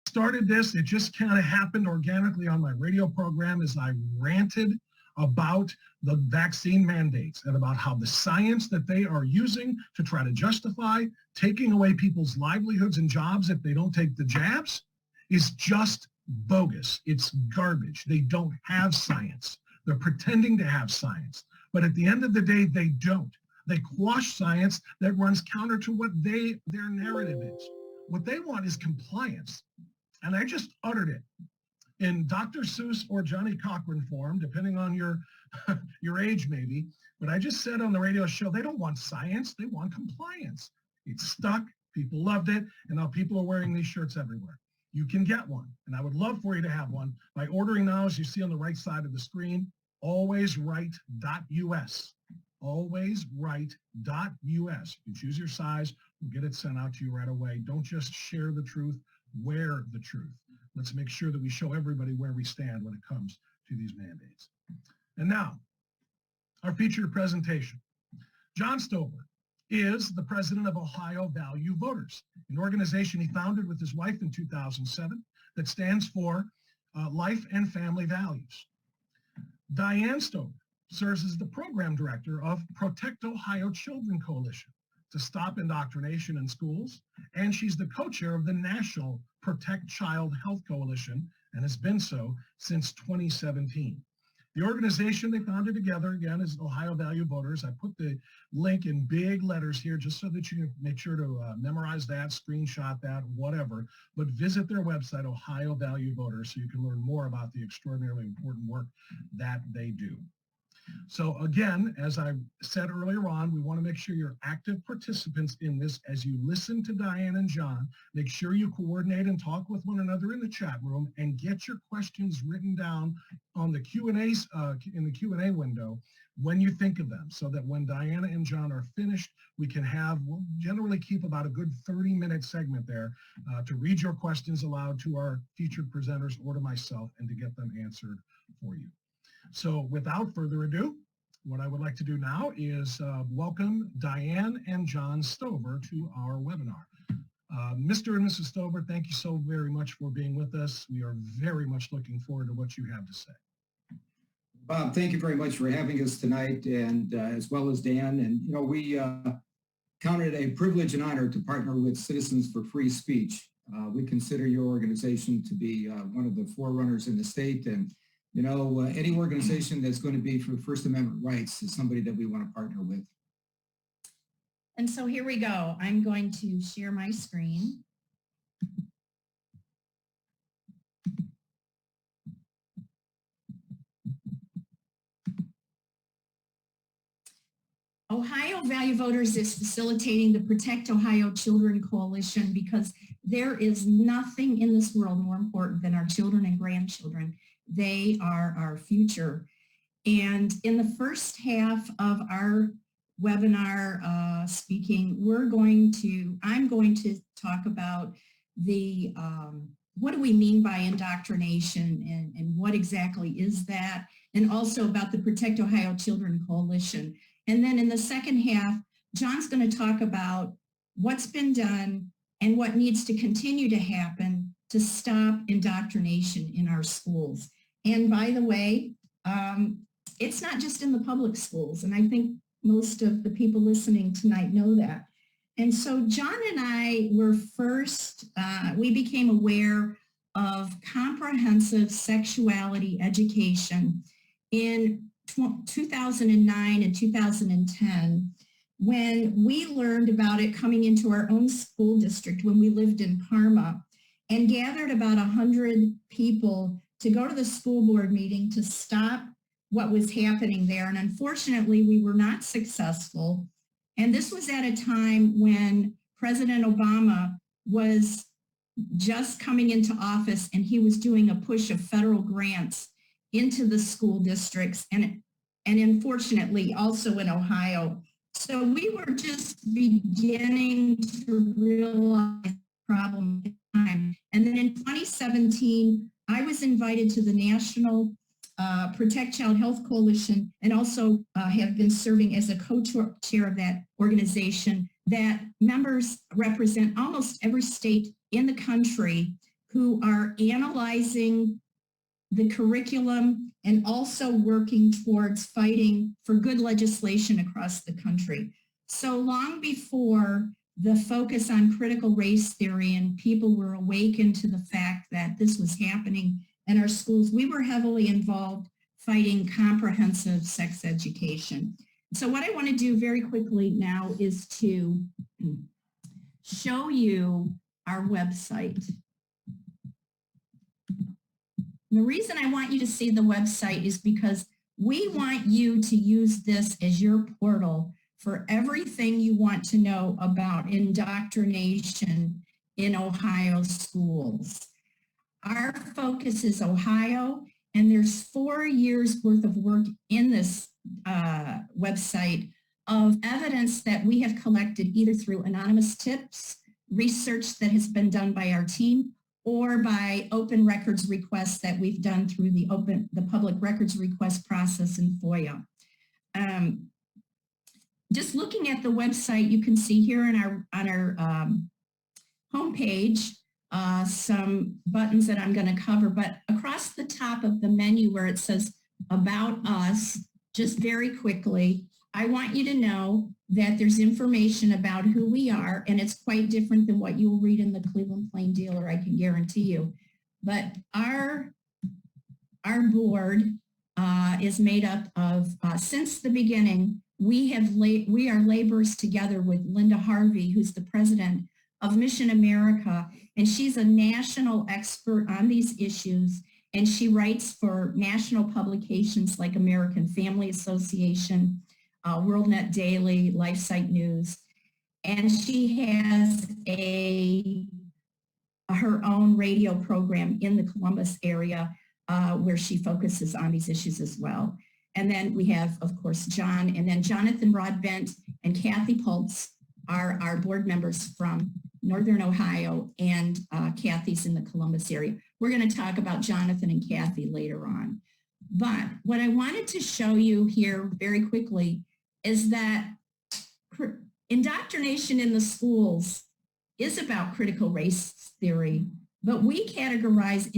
started this, it just kind of happened organically on my radio program as I ranted about the vaccine mandates and about how the science that they are using to try to justify taking away people's livelihoods and jobs if they don't take the jabs is just bogus. It's garbage. They don't have science. They're pretending to have science. But at the end of the day, they don't. They quash science that runs counter to what their narrative is. What they want is compliance. And I just uttered it in Dr. Seuss or Johnny Cochran form, depending on your age maybe. But I just said on the radio show, they don't want science, they want compliance. It stuck, people loved it, and now people are wearing these shirts everywhere. You can get one, and I would love for you to have one by ordering now, as you see on the right side of the screen, alwaysright.us. Alwaysright.us. You can choose your size. We'll get it sent out to you right away. Don't just share the truth, wear the truth. Let's make sure that we show everybody where we stand when it comes to these mandates. And now, our featured presentation. John Stover is the president of Ohio Value Voters, an organization he founded with his wife in 2007 that stands for Life and Family Values. Diane Stover serves as the program director of Protect Ohio Children Coalition to stop indoctrination in schools, and she's the co-chair of the National Protect Child Health Coalition and has been so since 2017. The organization they founded together, again, is Ohio Value Voters. I put the link in big letters here just so that you can make sure to memorize that, screenshot that, whatever. But visit their website, Ohio Value Voters, so you can learn more about the extraordinarily important work that they do. So again, as I said earlier on, we want to make sure you're active participants in this as you listen to Diane and John. Make sure you coordinate and talk with one another in the chat room and get your questions written down on the Q&As in the Q&A window when you think of them, so that when Diana and John are finished, we'll generally keep about a good 30-minute segment there to read your questions aloud to our featured presenters or to myself and to get them answered for you. So without further ado, what I would like to do now is welcome Diane and John Stover to our webinar. Mr. and Mrs. Stover, thank you so very much for being with us. We are very much looking forward to what you have to say. Bob, thank you very much for having us tonight, and as well as Dan. And, you know, we count it a privilege and honor to partner with Citizens for Free Speech. We consider your organization to be one of the forerunners in the state, and you know, any organization that's going to be for First Amendment rights is somebody that we want to partner with. And so here we go. I'm going to share my screen. Ohio Value Voters is facilitating the Protect Ohio Children Coalition because there is nothing in this world more important than our children and grandchildren. They are our future. And in the first half of our webinar speaking, I'm going to talk about the, what do we mean by indoctrination and what exactly is that, and also about the Protect Ohio Children Coalition. And then in the second half, John's going to talk about what's been done and what needs to continue to happen to stop indoctrination in our schools. And by the way, it's not just in the public schools, and I think most of the people listening tonight know that. And so John and I were first, we became aware of comprehensive sexuality education in 2009 and 2010, when we learned about it coming into our own school district when we lived in Parma, and gathered about 100 people to go to the school board meeting to stop what was happening there. And unfortunately, we were not successful. And this was at a time when President Obama was just coming into office, and he was doing a push of federal grants into the school districts, and unfortunately also in Ohio. So we were just beginning to realize the problem at the time. And then in 2017, I was invited to the National Protect Child Health Coalition, and also have been serving as a co-chair of that organization that members represent almost every state in the country who are analyzing the curriculum and also working towards fighting for good legislation across the country. So long before the focus on critical race theory and people were awakened to the fact that this was happening in our schools, we were heavily involved fighting comprehensive sex education. So what I want to do very quickly now is to show you our website. The reason I want you to see the website is because we want you to use this as your portal for everything you want to know about indoctrination in Ohio schools. Our focus is Ohio, and there's 4 years worth of work in this website of evidence that we have collected either through anonymous tips, research that has been done by our team, or by open records requests that we've done through the public records request process in FOIA. Just looking at the website, you can see here on our homepage some buttons that I'm going to cover, but across the top of the menu where it says About Us, just very quickly, I want you to know that there's information about who we are, and it's quite different than what you will read in the Cleveland Plain Dealer, I can guarantee you. But our board is made up of, since the beginning, we are laborers together with Linda Harvey, who's the president of Mission America, and she's a national expert on these issues, and she writes for national publications like American Family Association, WorldNet Daily, LifeSite News, and she has her own radio program in the Columbus area where she focuses on these issues as well. And then we have, of course, John, and then Jonathan Rodbent and Kathy Pultz are our board members from Northern Ohio, and Kathy's in the Columbus area. We're going to talk about Jonathan and Kathy later on. But what I wanted to show you here very quickly is that indoctrination in the schools is about critical race theory, but we categorize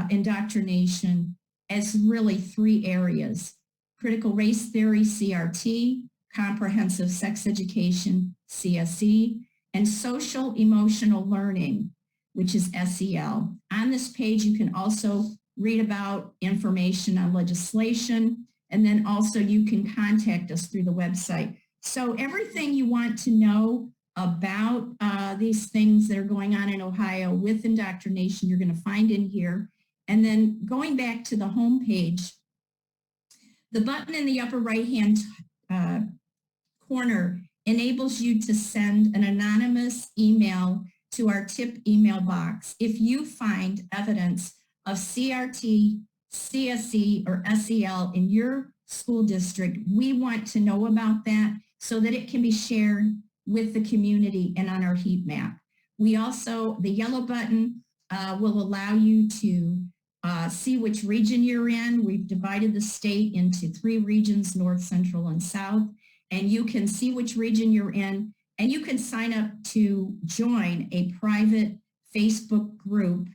indoctrination as really 3 areas: critical race theory, CRT, comprehensive sex education, CSE, and social emotional learning, which is SEL. On this page, you can also read about information on legislation, and then also you can contact us through the website. So everything you want to know about these things that are going on in Ohio with indoctrination, you're going to find in here. And then going back to the home page, the button in the upper right-hand corner enables you to send an anonymous email to our tip email box if you find evidence of CRT, CSE, or SEL in your school district. We want to know about that so that it can be shared with the community and on our heat map. We also, the yellow button will allow you to see which region you're in. We've divided the state into 3 regions, North, Central, and South, and you can see which region you're in, and you can sign up to join a private Facebook group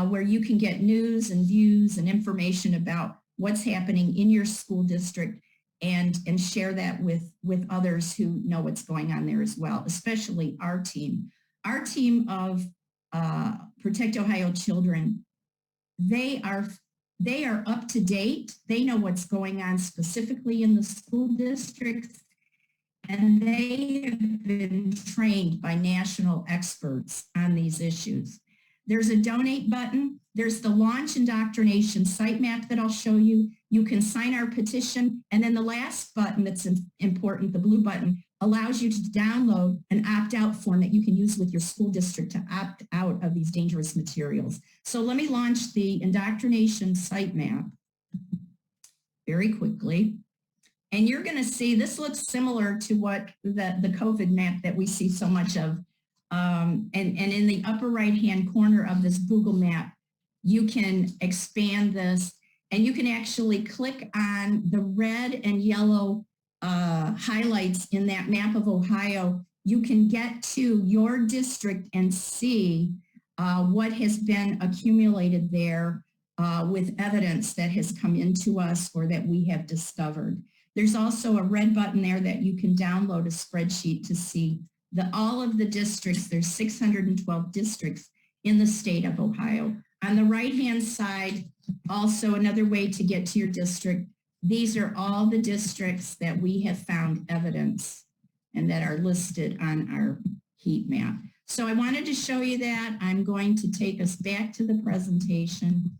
where you can get news and views and information about what's happening in your school district and share that with others who know what's going on there as well, especially our team. Our team of Protect Ohio Children, they are up to date. They know what's going on specifically in the school districts, and they have been trained by national experts on these issues. There's a donate button. There's the Launch Indoctrination Site Map that I'll show you. You can sign our petition. And then the last button that's important, the blue button, allows you to download an opt-out form that you can use with your school district to opt out of these dangerous materials. So let me launch the Indoctrination Site Map very quickly. And you're going to see this looks similar to what the COVID map that we see so much of. And in the upper right-hand corner of this Google map, you can expand this and you can actually click on the red and yellow highlights in that map of Ohio. You can get to your district and see what has been accumulated there with evidence that has come into us or that we have discovered. There's also a red button there that you can download a spreadsheet to see all of the districts. There's 612 districts in the state of Ohio. On the right-hand side, also another way to get to your district, these are all the districts that we have found evidence and that are listed on our heat map. So I wanted to show you that. I'm going to take us back to the presentation,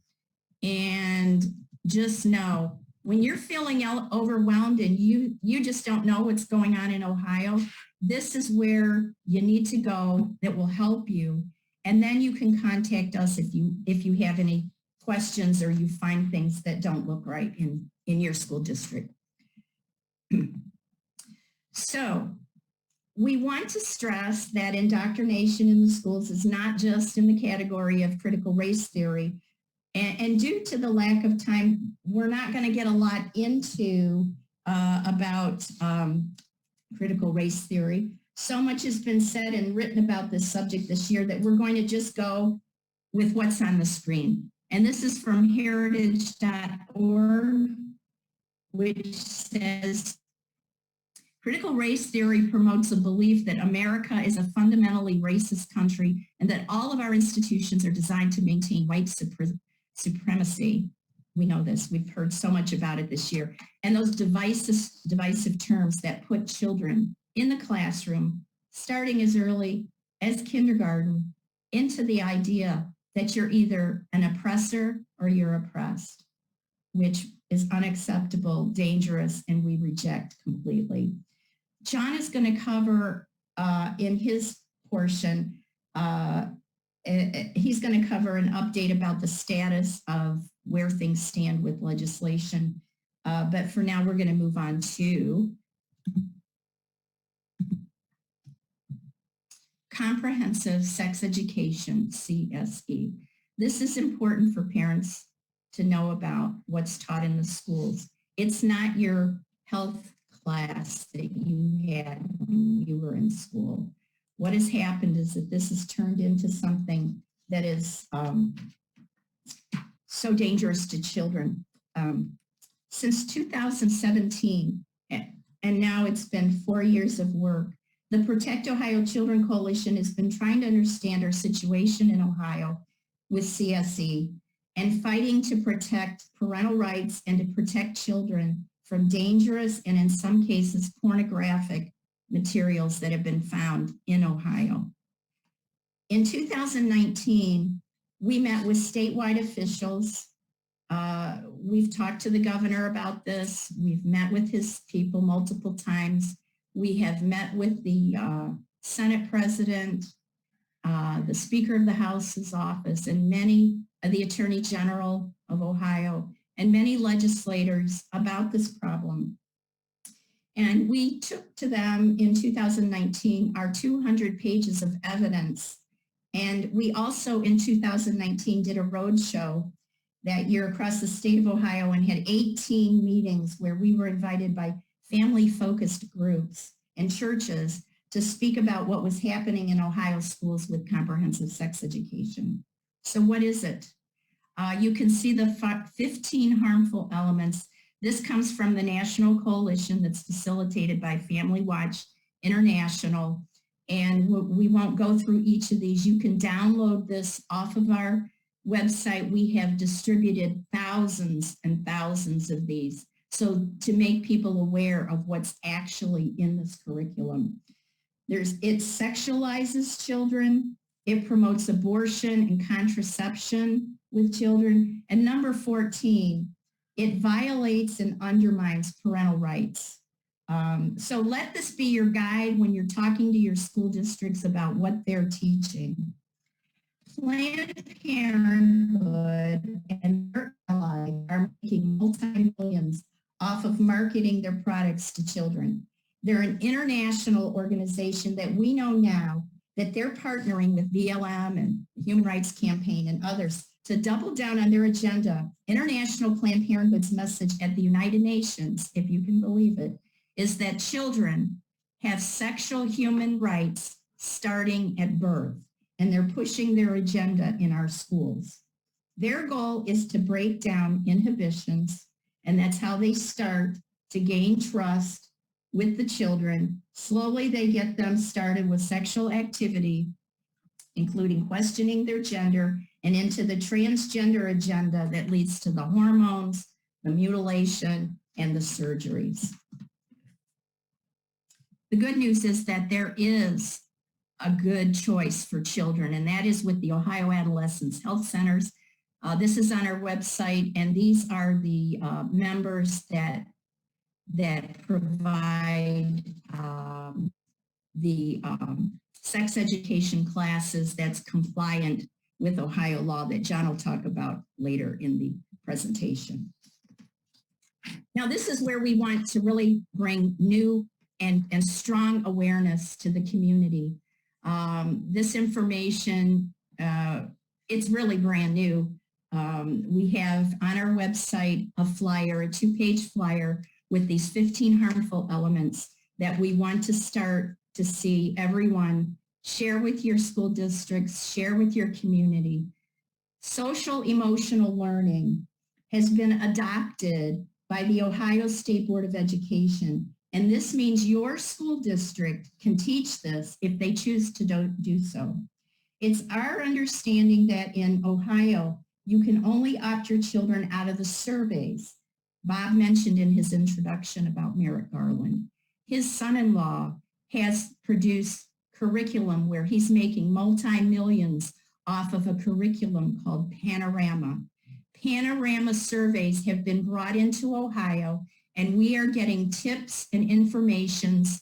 and just know when you're feeling overwhelmed and you just don't know what's going on in Ohio, this is where you need to go that will help you. And then you can contact us if you have any questions or you find things that don't look right in your school district. So we want to stress that indoctrination in the schools is not just in the category of critical race theory. And due to the lack of time, we're not going to get a lot into about critical race theory. So much has been said and written about this subject this year that we're going to just go with what's on the screen. And this is from heritage.org, which says, critical race theory promotes a belief that America is a fundamentally racist country and that all of our institutions are designed to maintain white supremacy. We know this. We've heard so much about it this year. And those divisive terms that put children in the classroom, starting as early as kindergarten, into the idea that you're either an oppressor or you're oppressed, which is unacceptable, dangerous, and we reject completely. John is going to cover in his portion, he's going to cover an update about the status of where things stand with legislation. But for now, we're going to move on to Comprehensive Sex Education, CSE. This is important for parents to know about what's taught in the schools. It's not your health class that you had when you were in school. What has happened is that this has turned into something that is so dangerous to children. Since 2017, and now it's been 4 years of work, the Protect Ohio Children Coalition has been trying to understand our situation in Ohio with CSE and fighting to protect parental rights and to protect children from dangerous and in some cases pornographic materials that have been found in Ohio. In 2019, we met with statewide officials. We've talked to the governor about this. We've met with his people multiple times. We have met with the Senate President, the Speaker of the House's office, and many of the Attorney General of Ohio, and many legislators about this problem. And we took to them in 2019 our 200 pages of evidence. And we also in 2019 did a roadshow that year across the state of Ohio and had 18 meetings where we were invited by family-focused groups and churches to speak about what was happening in Ohio schools with comprehensive sex education. So what is it? You can see the 15 harmful elements. This comes from the national coalition that's facilitated by Family Watch International. And we won't go through each of these. You can download this off of our website. We have distributed thousands and thousands of these. So to make people aware of what's actually in this curriculum. It sexualizes children. It promotes abortion and contraception with children. And number 14, it violates and undermines parental rights. So let this be your guide when you're talking to your school districts about what they're teaching. Planned Parenthood and their allies are making multi-millions off of marketing their products to children. They're an international organization that we know now that they're partnering with BLM and the Human Rights Campaign and others to double down on their agenda. International Planned Parenthood's message at the United Nations, if you can believe it, is that children have sexual human rights starting at birth. and they're pushing their agenda in our schools. Their goal is to break down inhibitions, and that's how they start to gain trust with the children. Slowly, they get them started with sexual activity, including questioning their gender, and into the transgender agenda that leads to the hormones, the mutilation, and the surgeries. The good news is that there is a good choice for children, and that is with the Ohio Adolescence Health Centers. This is on our website, and these are the members that provide the sex education classes that's compliant with Ohio law that John will talk about later in the presentation. Now, this is where we want to really bring new and strong awareness to the community. This information, it's really brand new. We have on our website a flyer, a 2-page flyer with these 15 harmful elements that we want to start to see everyone share with your school districts, share with your community. Social emotional learning has been adopted by the Ohio State Board of Education, and this means your school district can teach this if they choose to do so. It's our understanding that in Ohio, you can only opt your children out of the surveys. Bob mentioned in his introduction about Merrick Garland. His son-in-law has produced curriculum where he's making multi-millions off of a curriculum called Panorama. Panorama surveys have been brought into Ohio, and we are getting tips and informations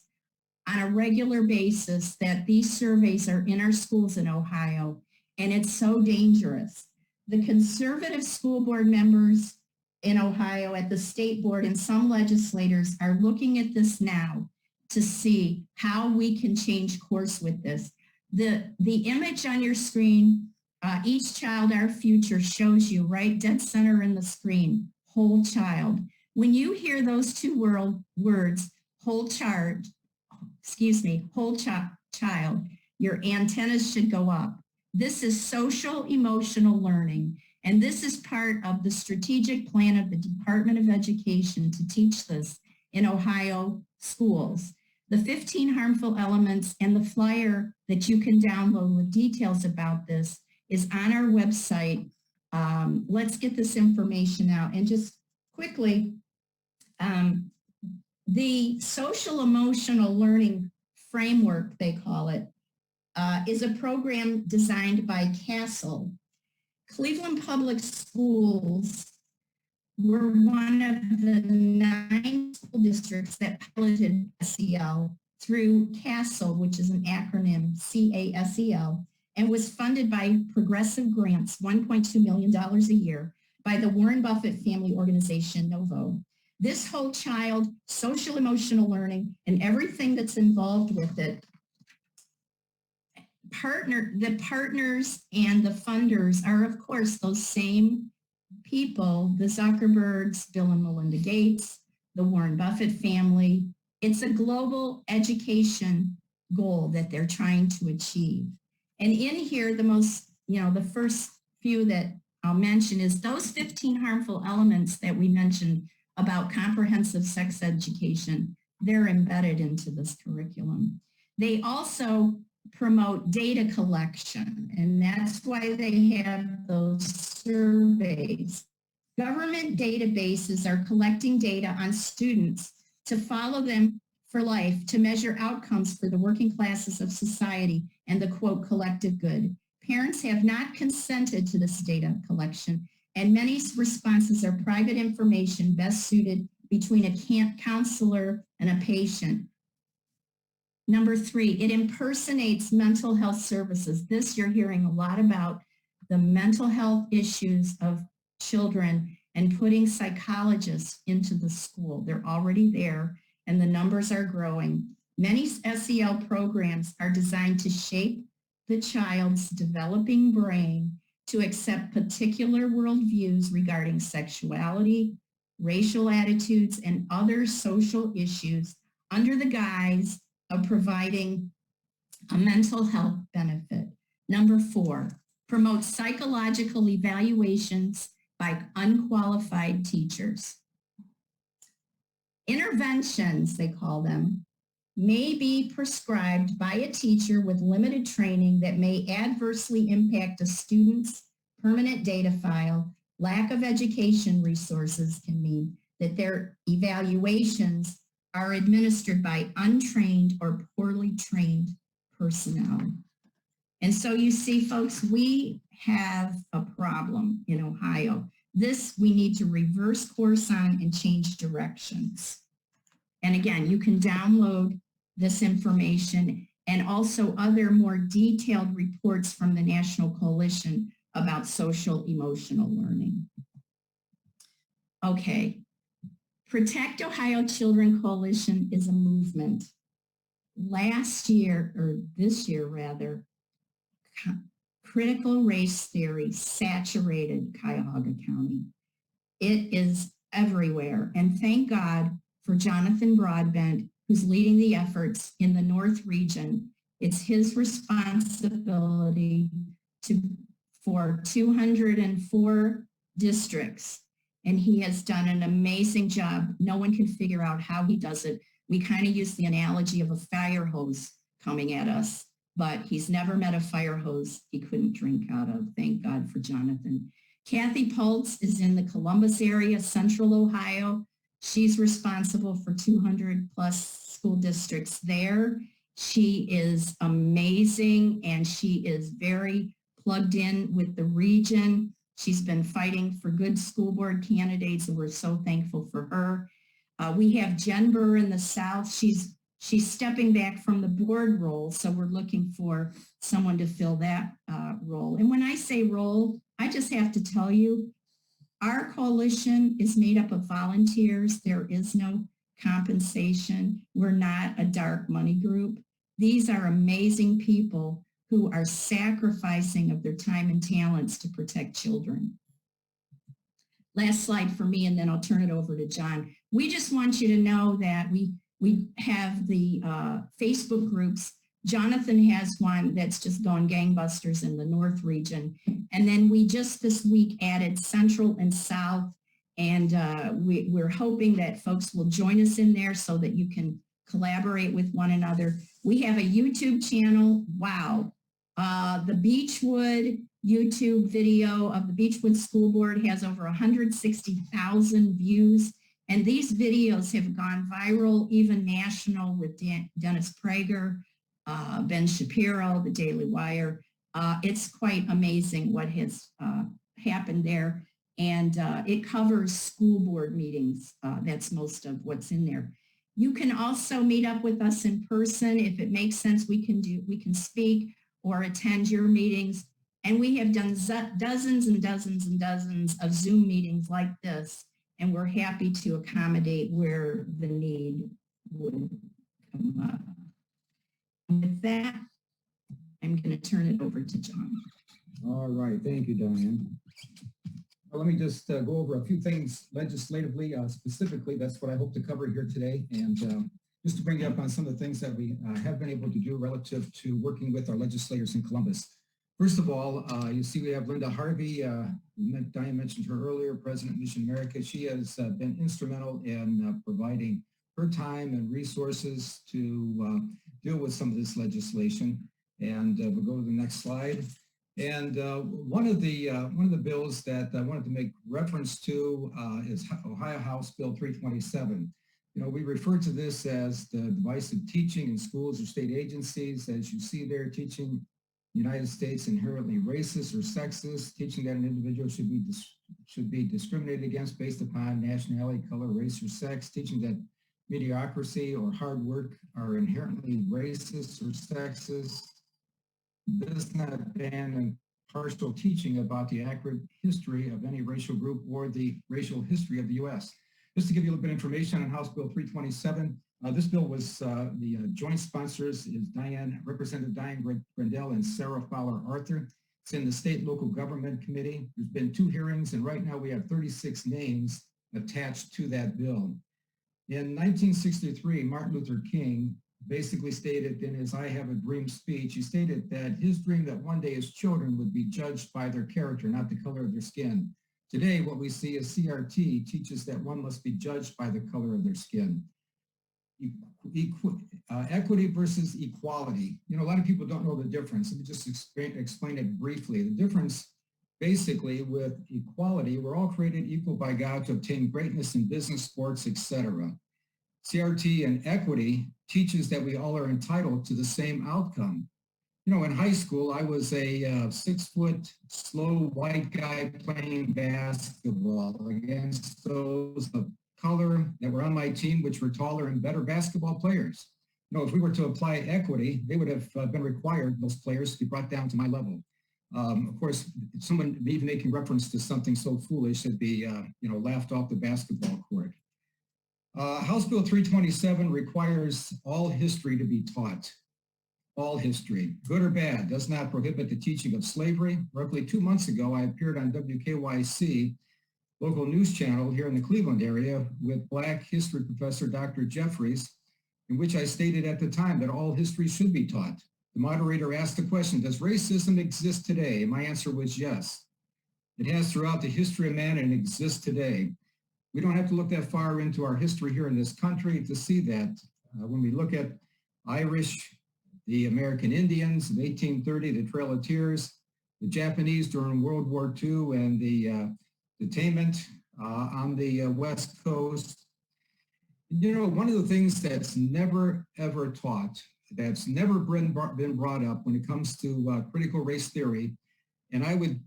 on a regular basis that these surveys are in our schools in Ohio, and it's so dangerous. The conservative school board members in Ohio at the state board and some legislators are looking at this now to see how we can change course with this. The image on your screen, Each Child, Our Future, shows you right dead center in the screen, whole child. When you hear those two words, whole child, your antennas should go up. This is social emotional learning, and this is part of the strategic plan of the Department of Education to teach this in Ohio schools. The 15 harmful elements and the flyer that you can download with details about this is on our website. Let's get this information out. And just quickly, the social emotional learning framework, they call it, is a program designed by Castle. Cleveland Public Schools were one of the 9 school districts that piloted SEL through Castle, which is an acronym, CASEL, and was funded by progressive grants, $1.2 million a year, by the Warren Buffett family organization, Novo. This whole child, social emotional learning, and everything that's involved with it, the partners and the funders are, of course, those same people, the Zuckerbergs, Bill and Melinda Gates, the Warren Buffett family. It's a global education goal that they're trying to achieve. And in here, the first few that I'll mention is those 15 harmful elements that we mentioned about comprehensive sex education. They're embedded into this curriculum. They also promote data collection, and that's why they have those surveys. Government databases are collecting data on students to follow them for life, to measure outcomes for the working classes of society and the, quote, collective good. Parents have not consented to this data collection, and many responses are private information best suited between a counselor and a patient. Number 3, it impersonates mental health services. This you're hearing a lot about, the mental health issues of children and putting psychologists into the school. They're already there and the numbers are growing. Many SEL programs are designed to shape the child's developing brain to accept particular worldviews regarding sexuality, racial attitudes, and other social issues under the guise of providing a mental health benefit. Number 4, promote psychological evaluations by unqualified teachers. Interventions, they call them, may be prescribed by a teacher with limited training that may adversely impact a student's permanent data file. Lack of education resources can mean that their evaluations are administered by untrained or poorly trained personnel. And so you see, folks, we have a problem in Ohio. This we need to reverse course on and change directions. And again, you can download this information and also other more detailed reports from the National Coalition about social emotional learning. Okay, Protect Ohio Children Coalition is a movement. Last year, or this year rather, critical race theory saturated Cuyahoga County. It is everywhere. And thank God for Jonathan Broadbent, who's leading the efforts in the North region. It's his responsibility for 204 districts. And he has done an amazing job. No one can figure out how he does it. We kind of use the analogy of a fire hose coming at us, but he's never met a fire hose he couldn't drink out of. Thank God for Jonathan. Kathy Pultz is in the Columbus area, Central Ohio. She's responsible for 200 plus school districts there. She is amazing and she is very plugged in with the region. She's been fighting for good school board candidates and we're so thankful for her. We have Jen Burr in the South. She's stepping back from the board role, so we're looking for someone to fill that role. And when I say role, I just have to tell you, our coalition is made up of volunteers. There is no compensation. We're not a dark money group. These are amazing people who are sacrificing of their time and talents to protect children. Last slide for me, and then I'll turn it over to John. We just want you to know that we have the Facebook groups. Jonathan has one that's just gone gangbusters in the North region. And then we just this week added Central and South. And we're hoping that folks will join us in there so that you can collaborate with one another. We have a YouTube channel. Wow. The Beechwood YouTube video of the Beechwood School Board has over 160,000 views. And these videos have gone viral, even national, with Dennis Prager, Ben Shapiro, the Daily Wire. It's quite amazing what has happened there. And it covers school board meetings. That's most of what's in there. You can also meet up with us in person. If it makes sense, we can speak or attend your meetings. And we have done dozens and dozens and dozens of Zoom meetings like this. And we're happy to accommodate where the need would come up. With that, I'm going to turn it over to John. All right, thank you, Diane. Well, let me just go over a few things legislatively, specifically. That's what I hope to cover here today. And just to bring you up on some of the things that we have been able to do relative to working with our legislators in Columbus. First of all, you see we have Linda Harvey. Diane mentioned her earlier, President of Mission America. She has been instrumental in providing her time and resources to deal with some of this legislation. And we'll go to the next slide. And one of the bills that I wanted to make reference to is Ohio House Bill 327. You know, we refer to this as the divisive teaching in schools or state agencies. As you see there, teaching United States inherently racist or sexist, teaching that an individual should be discriminated against based upon nationality, color, race, or sex, teaching that mediocrity or hard work are inherently racist or sexist, does not ban partial teaching about the accurate history of any racial group or the racial history of the U.S. Just to give you a little bit of information on House Bill 327, this bill was the joint sponsors is Representative Diane Grandel and Sarah Fowler Arthur. It's in the State Local Government Committee. There's been 2 hearings, and right now we have 36 names attached to that bill. In 1963, Martin Luther King basically stated in his I Have a Dream speech, he stated that his dream that one day his children would be judged by their character, not the color of their skin. Today, what we see is CRT teaches that one must be judged by the color of their skin. Equity versus equality. You know, a lot of people don't know the difference. Let me just explain it briefly. The difference basically with equality, we're all created equal by God to obtain greatness in business, sports, etc. CRT and equity teaches that we all are entitled to the same outcome. You know, in high school, I was a 6-foot, slow white guy playing basketball against those of color that were on my team, which were taller and better basketball players. You know, if we were to apply equity, they would have been required, those players, to be brought down to my level. Of course, someone even making reference to something so foolish should be, you know, laughed off the basketball court. House Bill 327 requires all history to be taught. All history, good or bad, does not prohibit the teaching of slavery. Roughly 2 months ago, I appeared on WKYC, local news channel here in the Cleveland area, with Black history professor Dr. Jeffries, in which I stated at the time that all history should be taught. The moderator asked the question, does racism exist today? And my answer was yes. It has throughout the history of man and exists today. We don't have to look that far into our history here in this country to see that. When we look at Irish, the American Indians in 1830, the Trail of Tears, the Japanese during World War II, and the detainment on the West Coast. You know, one of the things that's never, ever taught, that's never been brought up when it comes to critical race theory, and I would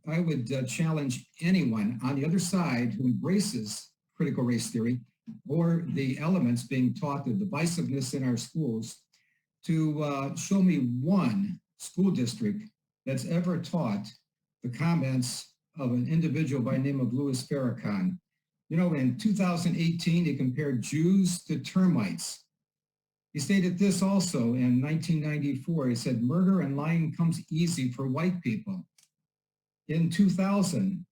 challenge anyone on the other side who embraces critical race theory or the elements being taught, the divisiveness in our schools, to show me one school district that's ever taught the comments of an individual by the name of Louis Farrakhan. You know, in 2018, he compared Jews to termites. He stated this also in 1994. He said, murder and lying comes easy for white people. In 2000,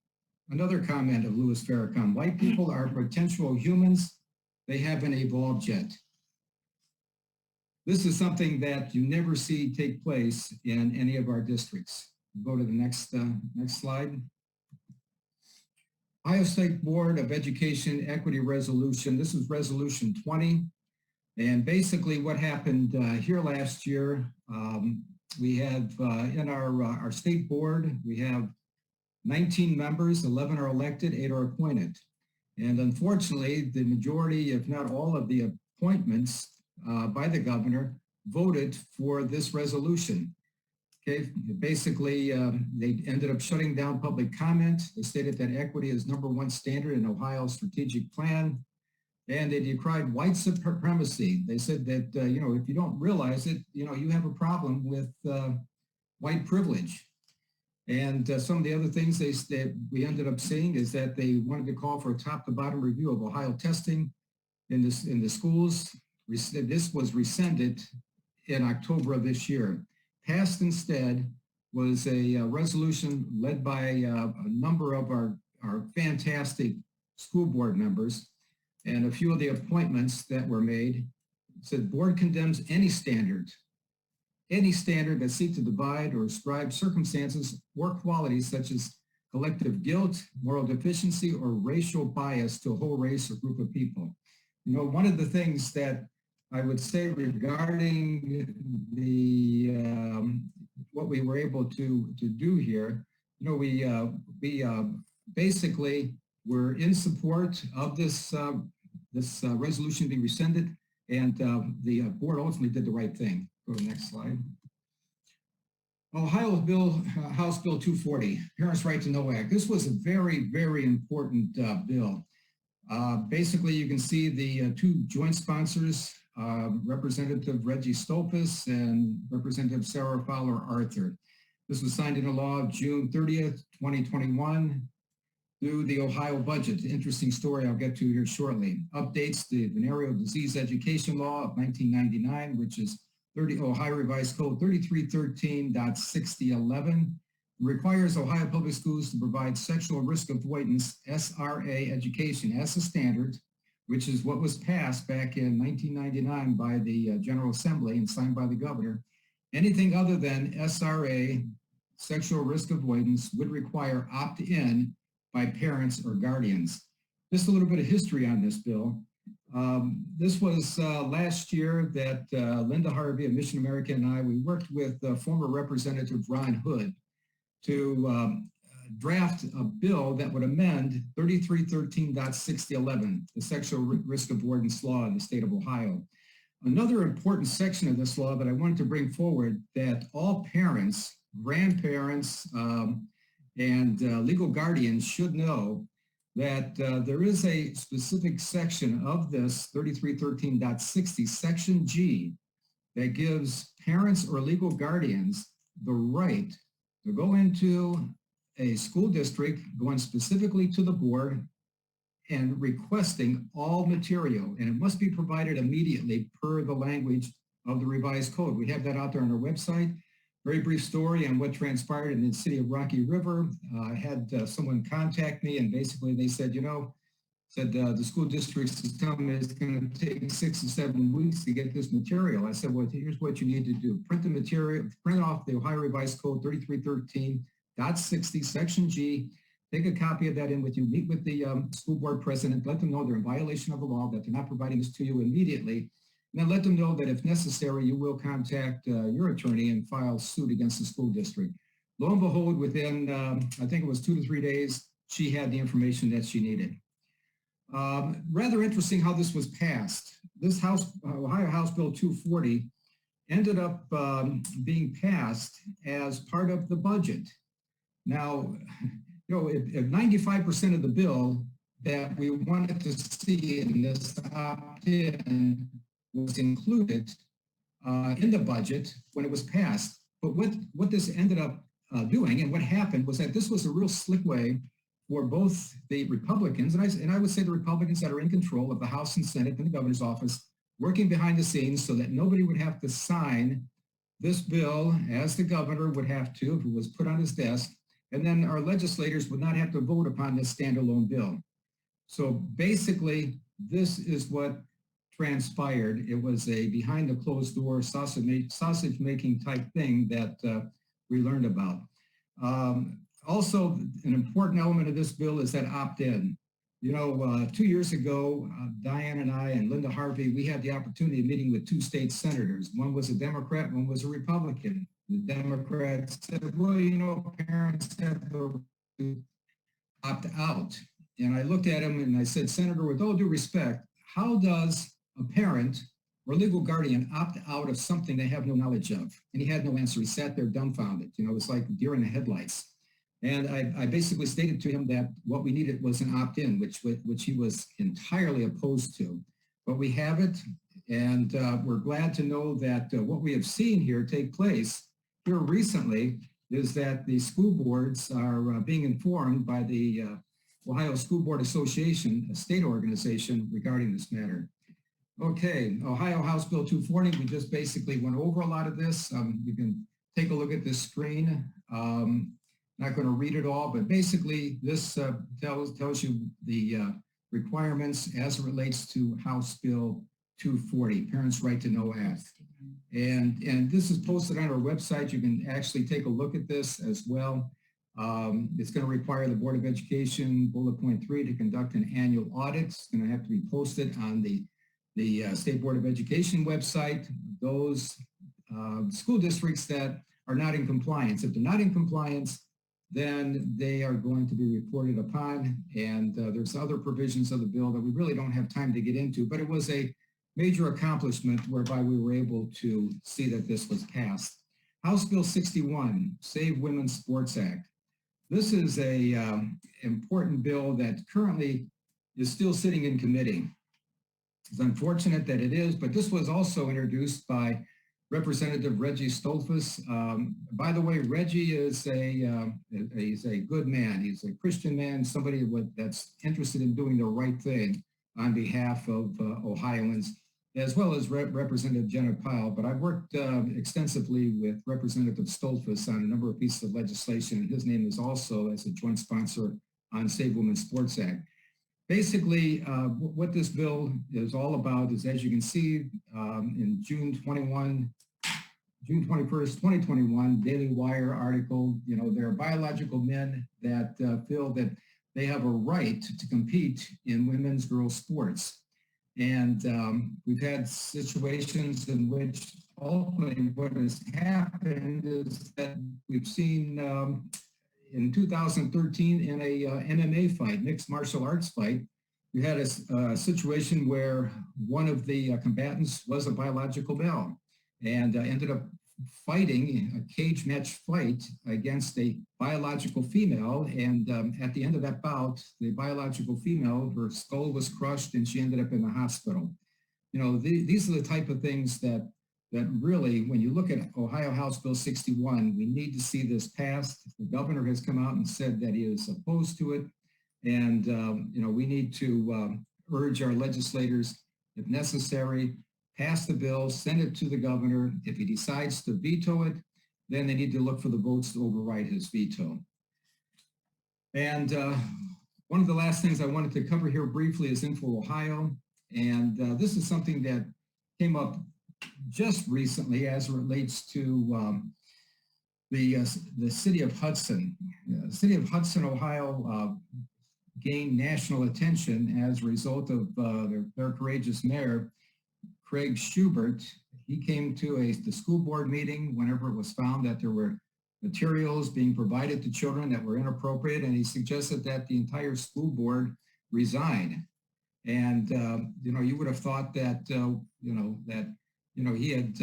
another comment of Louis Farrakhan, white people are potential humans. They haven't evolved yet. This is something that you never see take place in any of our districts. Go to the next slide. Ohio State Board of Education Equity Resolution. This is Resolution 20. And basically what happened here last year, we have in our state board, we have 19 members, 11 are elected, 8 are appointed. And unfortunately, the majority, if not all of the appointments by the governor voted for this resolution. Okay, basically, they ended up shutting down public comment. They stated that equity is #1 standard in Ohio's strategic plan, and they decried white supremacy. They said that, you know, if you don't realize it, you know, you have a problem with white privilege. And some of the other things that we ended up seeing is that they wanted to call for a top-to-bottom review of Ohio testing in the schools. This was rescinded in October of this year. Passed instead was a resolution led by a number of our fantastic school board members, and a few of the appointments that were made. It said, board condemns any standard that seeks to divide or ascribe circumstances or qualities such as collective guilt, moral deficiency, or racial bias to a whole race or group of people. You know, one of the things that I would say regarding the what we were able to do here, you know, we basically were in support of this resolution being rescinded, and the board ultimately did the right thing. Go to the next slide. Ohio Bill, House Bill 240, Parents' Right to Know Act. This was a very, very important bill. Basically, you can see the two joint sponsors, Representative Reggie Stolfus and Representative Sarah Fowler Arthur. This was signed into law June 30th, 2021 through the Ohio budget. Interesting story I'll get to here shortly. Updates the Venereal Disease Education Law of 1999, which is Ohio Revised Code 3313.6011. Requires Ohio Public Schools to provide sexual risk avoidance, SRA education as a standard which is what was passed back in 1999 by the General Assembly and signed by the governor, anything other than SRA, sexual risk avoidance, would require opt-in by parents or guardians. Just a little bit of history on this bill. This was last year that Linda Harvey of Mission America and I, we worked with former Representative Ron Hood to draft a bill that would amend 3313.6011, the sexual risk avoidance law in the state of Ohio. Another important section of this law that I wanted to bring forward, that all parents, grandparents, and legal guardians should know that there is a specific section of this 3313.60, section G, that gives parents or legal guardians the right to go into a school district, going specifically to the board and requesting all material, and it must be provided immediately per the language of the revised code. We have that out there on our website. Very brief story on what transpired in the city of Rocky River. I had someone contact me, and basically they said, the school district is telling me it's going to take 6 to 7 weeks to get this material. I said, well, here's what you need to do. Print the material, print off the Ohio Revised Code 3313.60, section G, take a copy of that in with you, meet with the school board president, let them know they're in violation of the law, that they're not providing this to you immediately, and then let them know that if necessary, you will contact your attorney and file suit against the school district. Lo and behold, within, I think it was 2 to 3 days, she had the information that she needed. Rather interesting how this was passed. This Ohio House Bill 240 ended up being passed as part of the budget. Now, if 95% of the bill that we wanted to see in this opt-in was included in the budget when it was passed, but what this ended up doing and what happened was that this was a real slick way for both the Republicans, and I would say the Republicans that are in control of the House and Senate and the governor's office, working behind the scenes so that nobody would have to sign this bill as the governor would have to if it was put on his desk, and then our legislators would not have to vote upon this standalone bill. So basically, this is what transpired. It was a behind the closed door sausage making type thing that we learned about. Also, an important element of this bill is that opt-in. 2 years ago, Diane and I and Linda Harvey, we had the opportunity of meeting with 2 state senators. One was a Democrat, one was a Republican. The Democrats said, well, parents have to opt out. And I looked at him and I said, Senator, with all due respect, how does a parent or legal guardian opt out of something they have no knowledge of? And he had no answer. He sat there dumbfounded. It was like deer in the headlights. And I basically stated to him that what we needed was an opt-in, which he was entirely opposed to. But we have it, and we're glad to know that what we have seen here take place here recently is that the school boards are being informed by the Ohio School Board Association, a state organization, regarding this matter. Okay, Ohio House Bill 240, we just basically went over a lot of this. You can take a look at this screen. Not going to read it all, but basically this tells you the requirements as it relates to House Bill 240, Parents' Right to Know Act. And this is posted on our website. You can actually take a look at this as well. It's going to require the Board of Education, bullet point 3, to conduct an annual audit. It's going to have to be posted on the State Board of Education website. Those school districts that are not in compliance, if they're not in compliance, then they are going to be reported upon. And there's other provisions of the bill that we really don't have time to get into, but it was a major accomplishment whereby we were able to see that this was passed. House Bill 61, Save Women's Sports Act. This is a important bill that currently is still sitting in committee. It's unfortunate that it is, but this was also introduced by Representative Reggie Stolfus. By the way, Reggie is he's a good man. He's a Christian man, somebody that's interested in doing the right thing on behalf of Ohioans, as well as Representative Jenna Powell. But I've worked extensively with Representative Stolfus on a number of pieces of legislation, and his name is also as a joint sponsor on Save Women's Sports Act. Basically, what this bill is all about is, as you can see, in June 21st, 2021, Daily Wire article, there are biological men that feel that they have a right to compete in women's girls sports. And we've had situations in which ultimately what has happened is that we've seen in 2013 in a MMA fight, mixed martial arts fight, you had a situation where one of the combatants was a biological male and ended up fighting a cage match fight against a biological female. And at the end of that bout, the biological female, her skull was crushed and she ended up in the hospital. These are the type of things that really, when you look at Ohio House Bill 61, we need to see this passed. The governor has come out and said that he is opposed to it. And, we need to urge our legislators, if necessary, pass the bill, send it to the governor. If he decides to veto it, then they need to look for the votes to override his veto. And one of the last things I wanted to cover here briefly is Info Ohio. And this is something that came up just recently as it relates to the city of Hudson. The city of Hudson, Ohio gained national attention as a result of their courageous mayor, Craig Schubert. He came to the school board meeting whenever it was found that there were materials being provided to children that were inappropriate, and he suggested that the entire school board resign. And you would have thought that he had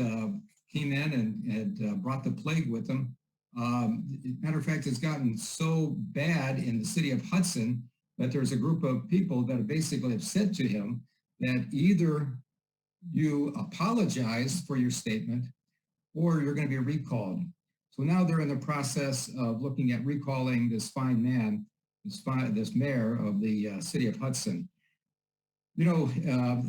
came in and had brought the plague with him. Matter of fact, it's gotten so bad in the city of Hudson that there's a group of people that basically have said to him that either you apologize for your statement or you're going to be recalled. So now they're in the process of looking at recalling this fine man, this mayor of the city of Hudson. A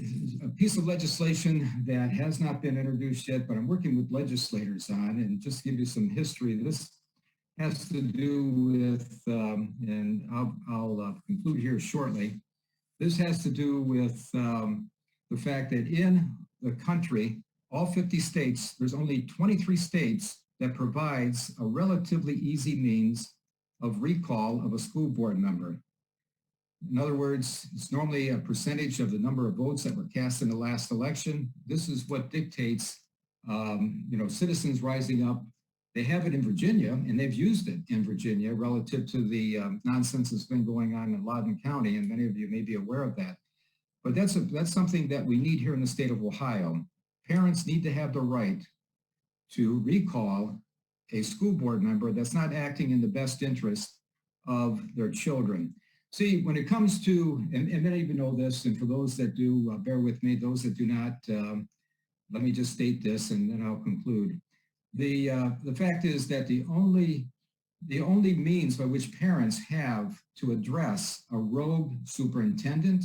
piece of legislation that has not been introduced yet, but I'm working with legislators on, and just to give you some history, this has to do with, and I'll conclude here shortly, this has to do with the fact that in the country, all 50 states, there's only 23 states that provides a relatively easy means of recall of a school board member. In other words, it's normally a percentage of the number of votes that were cast in the last election. This is what dictates, citizens rising up. They have it in Virginia, and they've used it in Virginia relative to the nonsense that's been going on in Loudoun County, and many of you may be aware of that. But that's something that we need here in the state of Ohio. Parents need to have the right to recall a school board member that's not acting in the best interest of their children. See, when it comes to, and many of you know this, and for those that do, bear with me, those that do not, let me just state this and then I'll conclude. The fact is that the only means by which parents have to address a rogue superintendent,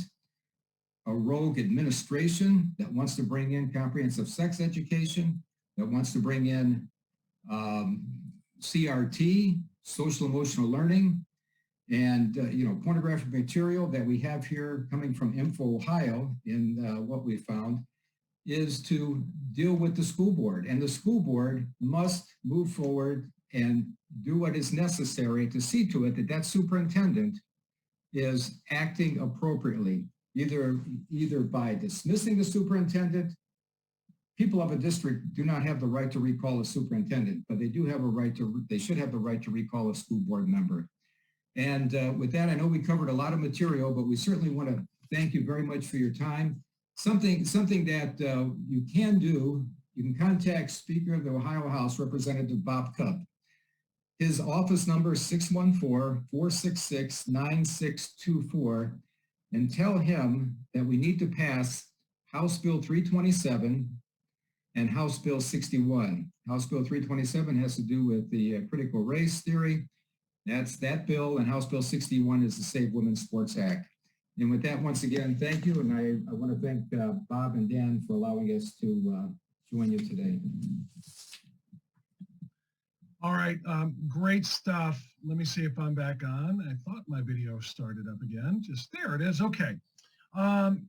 a rogue administration that wants to bring in comprehensive sex education, that wants to bring in CRT, social emotional learning, and pornographic material that we have here coming from Info Ohio in what we found is to deal with the school board. And the school board must move forward and do what is necessary to see to it that that superintendent is acting appropriately, either by dismissing the superintendent. People of a district do not have the right to recall a superintendent, but they do have a right to, they should have the right to recall a school board member. And with that, I know we covered a lot of material, but we certainly want to thank you very much for your time. Something that you can do, you can contact Speaker of the Ohio House, Representative Bob Cupp. His office number is 614-466-9624, and tell him that we need to pass House Bill 327 and House Bill 61. House Bill 327 has to do with the critical race theory. That's that bill, and House Bill 61 is the Save Women's Sports Act. And with that, once again, thank you. And I want to thank Bob and Dan for allowing us to join you today. All right, great stuff. let me see if I'm back on. I thought my video started up again. Just there it is. Okay.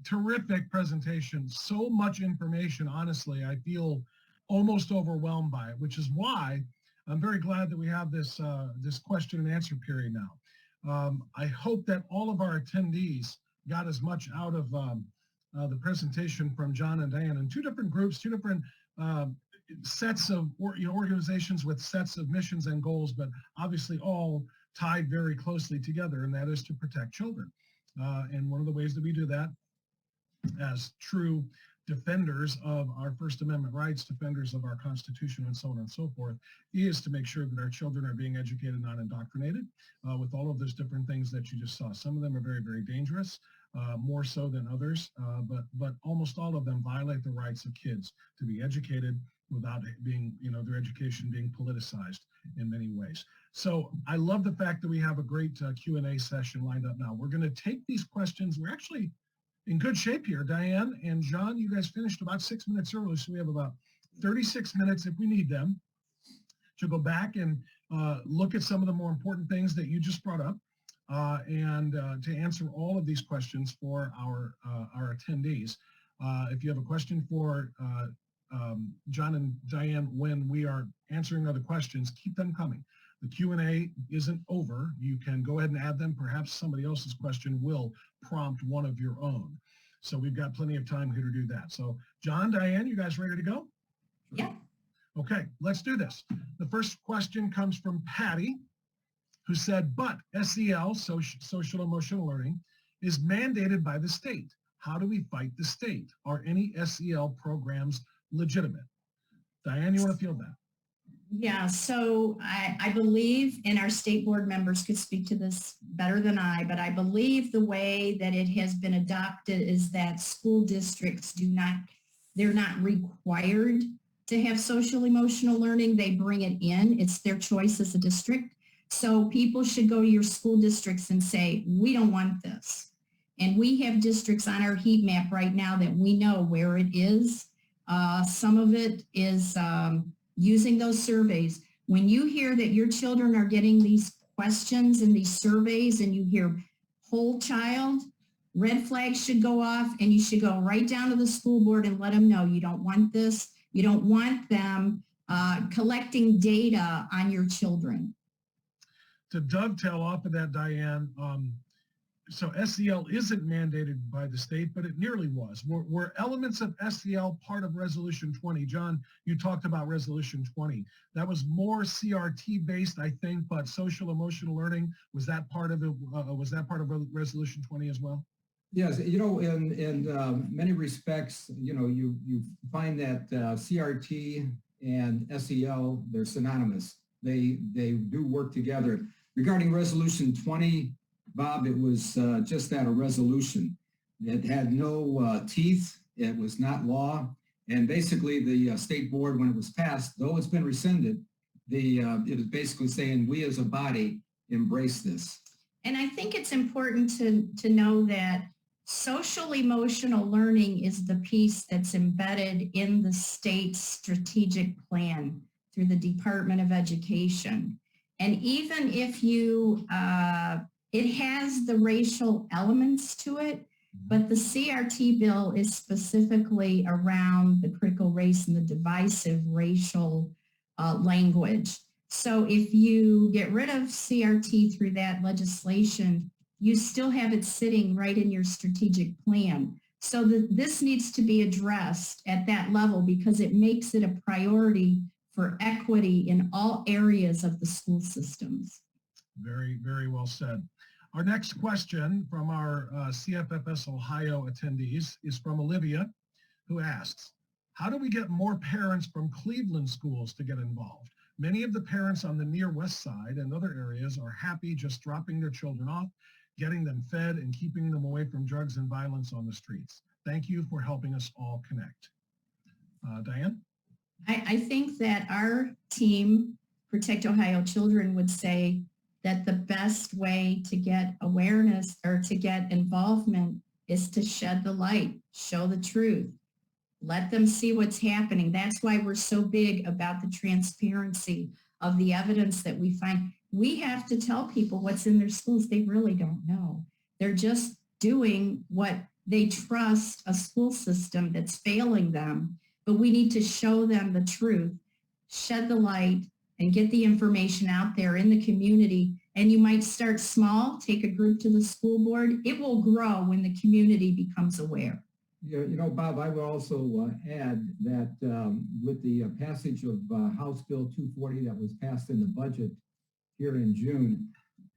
Terrific presentation. So much information. Honestly, I feel almost overwhelmed by it, which is why I'm very glad that we have this this question and answer period now. I hope that all of our attendees got as much out of the presentation from John and Diane in two different groups, two different sets of organizations with sets of missions and goals, but obviously all tied very closely together, and that is to protect children. And one of the ways that we do that as true defenders of our First Amendment rights, defenders of our Constitution, and so on and so forth, is to make sure that our children are being educated, not indoctrinated, with all of those different things that you just saw. Some of them are very, very dangerous, more so than others, but almost all of them violate the rights of kids to be educated without it being, their education being politicized in many ways. So I love the fact that we have a great Q&A session lined up now. We're going to take these questions. We're actually in good shape here. Diane and John, you guys finished about 6 minutes early, so we have about 36 minutes if we need them to go back and look at some of the more important things that you just brought up and to answer all of these questions for our attendees. If you have a question for John and Diane when we are answering other questions, keep them coming. The Q&A isn't over. You can go ahead and add them. Perhaps somebody else's question will prompt one of your own. So we've got plenty of time here to do that. So John, Diane, you guys ready to go? Yeah. Okay, let's do this. The first question comes from Patty, who said, but SEL, social emotional learning, is mandated by the state. How do we fight the state? Are any SEL programs legitimate? Diane, you want to field that? Yeah, so I believe, and our state board members could speak to this better than I, but I believe the way that it has been adopted is that school districts they're not required to have social emotional learning. They bring it in. It's their choice as a district. So people should go to your school districts and say, we don't want this. And we have districts on our heat map right now that we know where it is. Some of it is using those surveys. When you hear that your children are getting these questions and these surveys and you hear whole child, red flags should go off and you should go right down to the school board and let them know you don't want this. You don't want them collecting data on your children. To dovetail off of that, Diane, so SEL isn't mandated by the state, but it nearly was. Were elements of SEL part of Resolution 20? John, you talked about Resolution 20. That was more CRT based, I think, but social emotional learning, was that part of it? Was that part of Resolution 20 as well? Yes, in many respects, you find that CRT and SEL, they're synonymous. They do work together. Regarding Resolution 20, Bob, it was just that, a resolution. It had no teeth. It was not law. And basically the state board, when it was passed, though it's been rescinded, it was basically saying we as a body embrace this. And I think it's important to know that social emotional learning is the piece that's embedded in the state's strategic plan through the Department of Education. And even if it has the racial elements to it, but the CRT bill is specifically around the critical race and the divisive racial language. So if you get rid of CRT through that legislation, you still have it sitting right in your strategic plan. So this needs to be addressed at that level because it makes it a priority for equity in all areas of the school systems. Very, very well said. Our next question from our CFFS Ohio attendees is from Olivia, who asks, how do we get more parents from Cleveland schools to get involved? Many of the parents on the near west side and other areas are happy just dropping their children off, getting them fed, and keeping them away from drugs and violence on the streets. Thank you for helping us all connect. Diane? I think that our team, Protect Ohio Children, would say that the best way to get awareness or to get involvement is to shed the light, show the truth, let them see what's happening. That's why we're so big about the transparency of the evidence that we find. we have to tell people what's in their schools. They really don't know. They're just doing what they trust a school system that's failing them, but we need to show them the truth, shed the light, and get the information out there in the community. And you might start small, take a group to the school board. It will grow when the community becomes aware. You know, Bob, I would also add that with the passage of House Bill 240 that was passed in the budget here in June,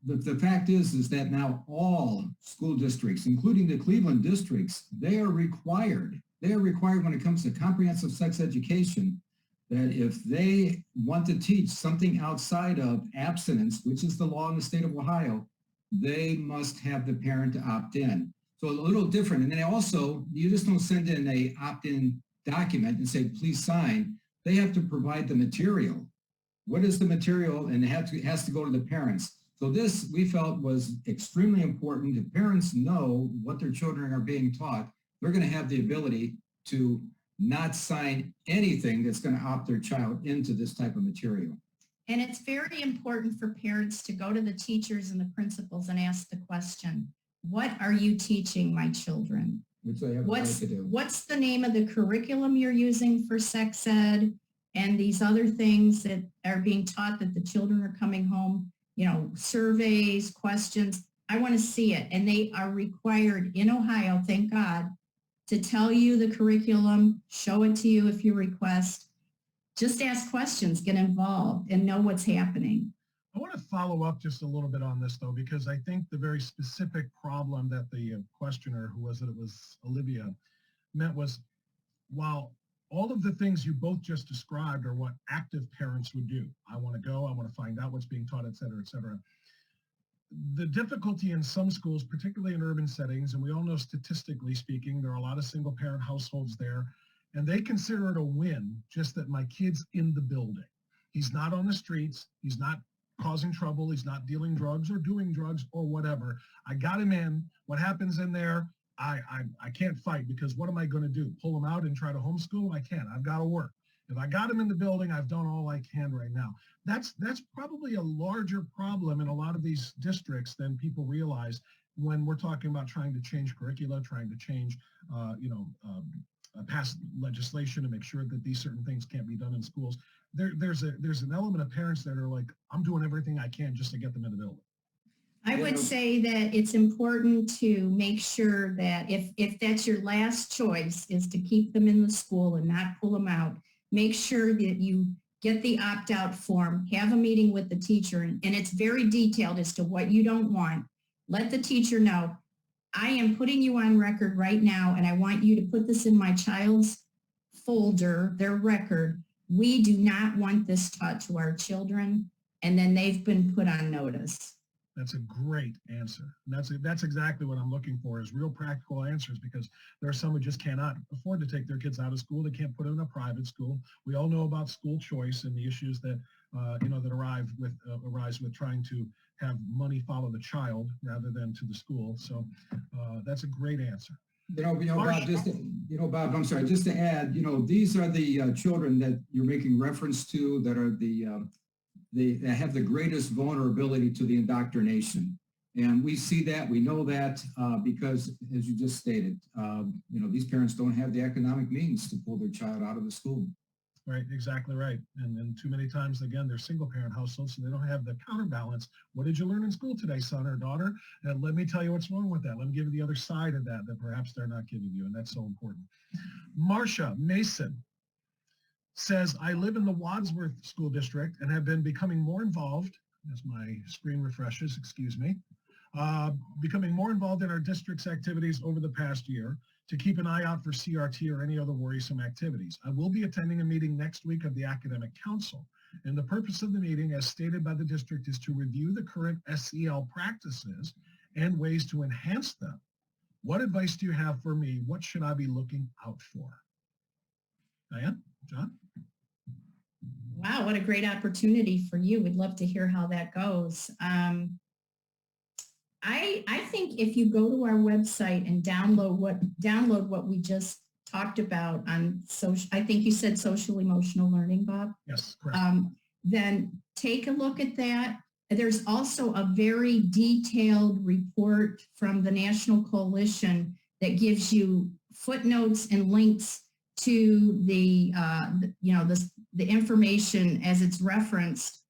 the fact is that now all school districts, including the Cleveland districts, they are required when it comes to comprehensive sex education, that if they want to teach something outside of abstinence, which is the law in the state of Ohio, they must have the parent opt in. So a little different. And then also, you just don't send in a opt-in document and say, please sign. They have to provide the material. What is the material? And it has to go to the parents. So this, we felt, was extremely important. If parents know what their children are being taught, they're going to have the ability to not sign anything that's going to opt their child into this type of material. And it's very important for parents to go to the teachers and the principals and ask the question, what are you teaching my children? Which they have a right to do. What's the name of the curriculum you're using for sex ed and these other things that are being taught that the children are coming home, you know, surveys, questions. I want to see it. And they are required in Ohio, thank God, to tell you the curriculum, show it to you if you request. Just ask questions, get involved, and know what's happening. I want to follow up just a little bit on this, though, because I think the very specific problem that the questioner, who was it? It was Olivia, meant was, while all of the things you both just described are what active parents would do. I want to go, I want to find out what's being taught, et cetera, et cetera. The difficulty in some schools, particularly in urban settings, and we all know statistically speaking, there are a lot of single parent households there, and they consider it a win just that my kid's in the building. He's not on the streets, he's not causing trouble, he's not dealing drugs or doing drugs or whatever. I got him in. What happens in there, I can't fight, because what am I going to do? Pull him out and try to homeschool him? I can't. I've got to work. If I got him in the building, I've done all I can right now. That's probably a larger problem in a lot of these districts than people realize when we're talking about trying to change curricula, trying to change, pass legislation to make sure that these certain things can't be done in schools. There's an element of parents that are like, I'm doing everything I can just to get them in the building. I would say that it's important to make sure that if that's your last choice is to keep them in the school and not pull them out, make sure that you get the opt-out form, have a meeting with the teacher, and it's very detailed as to what you don't want. Let the teacher know, I am putting you on record right now, and I want you to put this in my child's folder, their record. We do not want this taught to our children, and then they've been put on notice. That's a great answer. And that's exactly what I'm looking for, is real practical answers, because there are some who just cannot afford to take their kids out of school. They can't put them in a private school. We all know about school choice and the issues that that arise with trying to have money follow the child rather than to the school. So that's a great answer. Bob, I'm sorry, just to add, these are the children that you're making reference to that are that have the greatest vulnerability to the indoctrination. And we see that, we know that because, as you just stated, these parents don't have the economic means to pull their child out of the school. Right, exactly right. And too many times, again, they're single parent households, so they don't have the counterbalance. What did you learn in school today, son or daughter? And let me tell you what's wrong with that. Let me give you the other side of that perhaps they're not giving you, and that's so important. Marcia Mason says, I live in the Wadsworth School District and have been becoming more involved, as my screen refreshes, excuse me, becoming more involved in our district's activities over the past year to keep an eye out for CRT or any other worrisome activities. I will be attending a meeting next week of the Academic Council, and the purpose of the meeting, as stated by the district, is to review the current SEL practices and ways to enhance them. What advice do you have for me? What should I be looking out for? Diane? John? Wow, what a great opportunity for you. We'd love to hear how that goes. I think if you go to our website and download what we just talked about on social, I think you said social emotional learning, Bob. Yes, correct. Then take a look at that. There's also a very detailed report from the National Coalition that gives you footnotes and links to the information as it's referenced.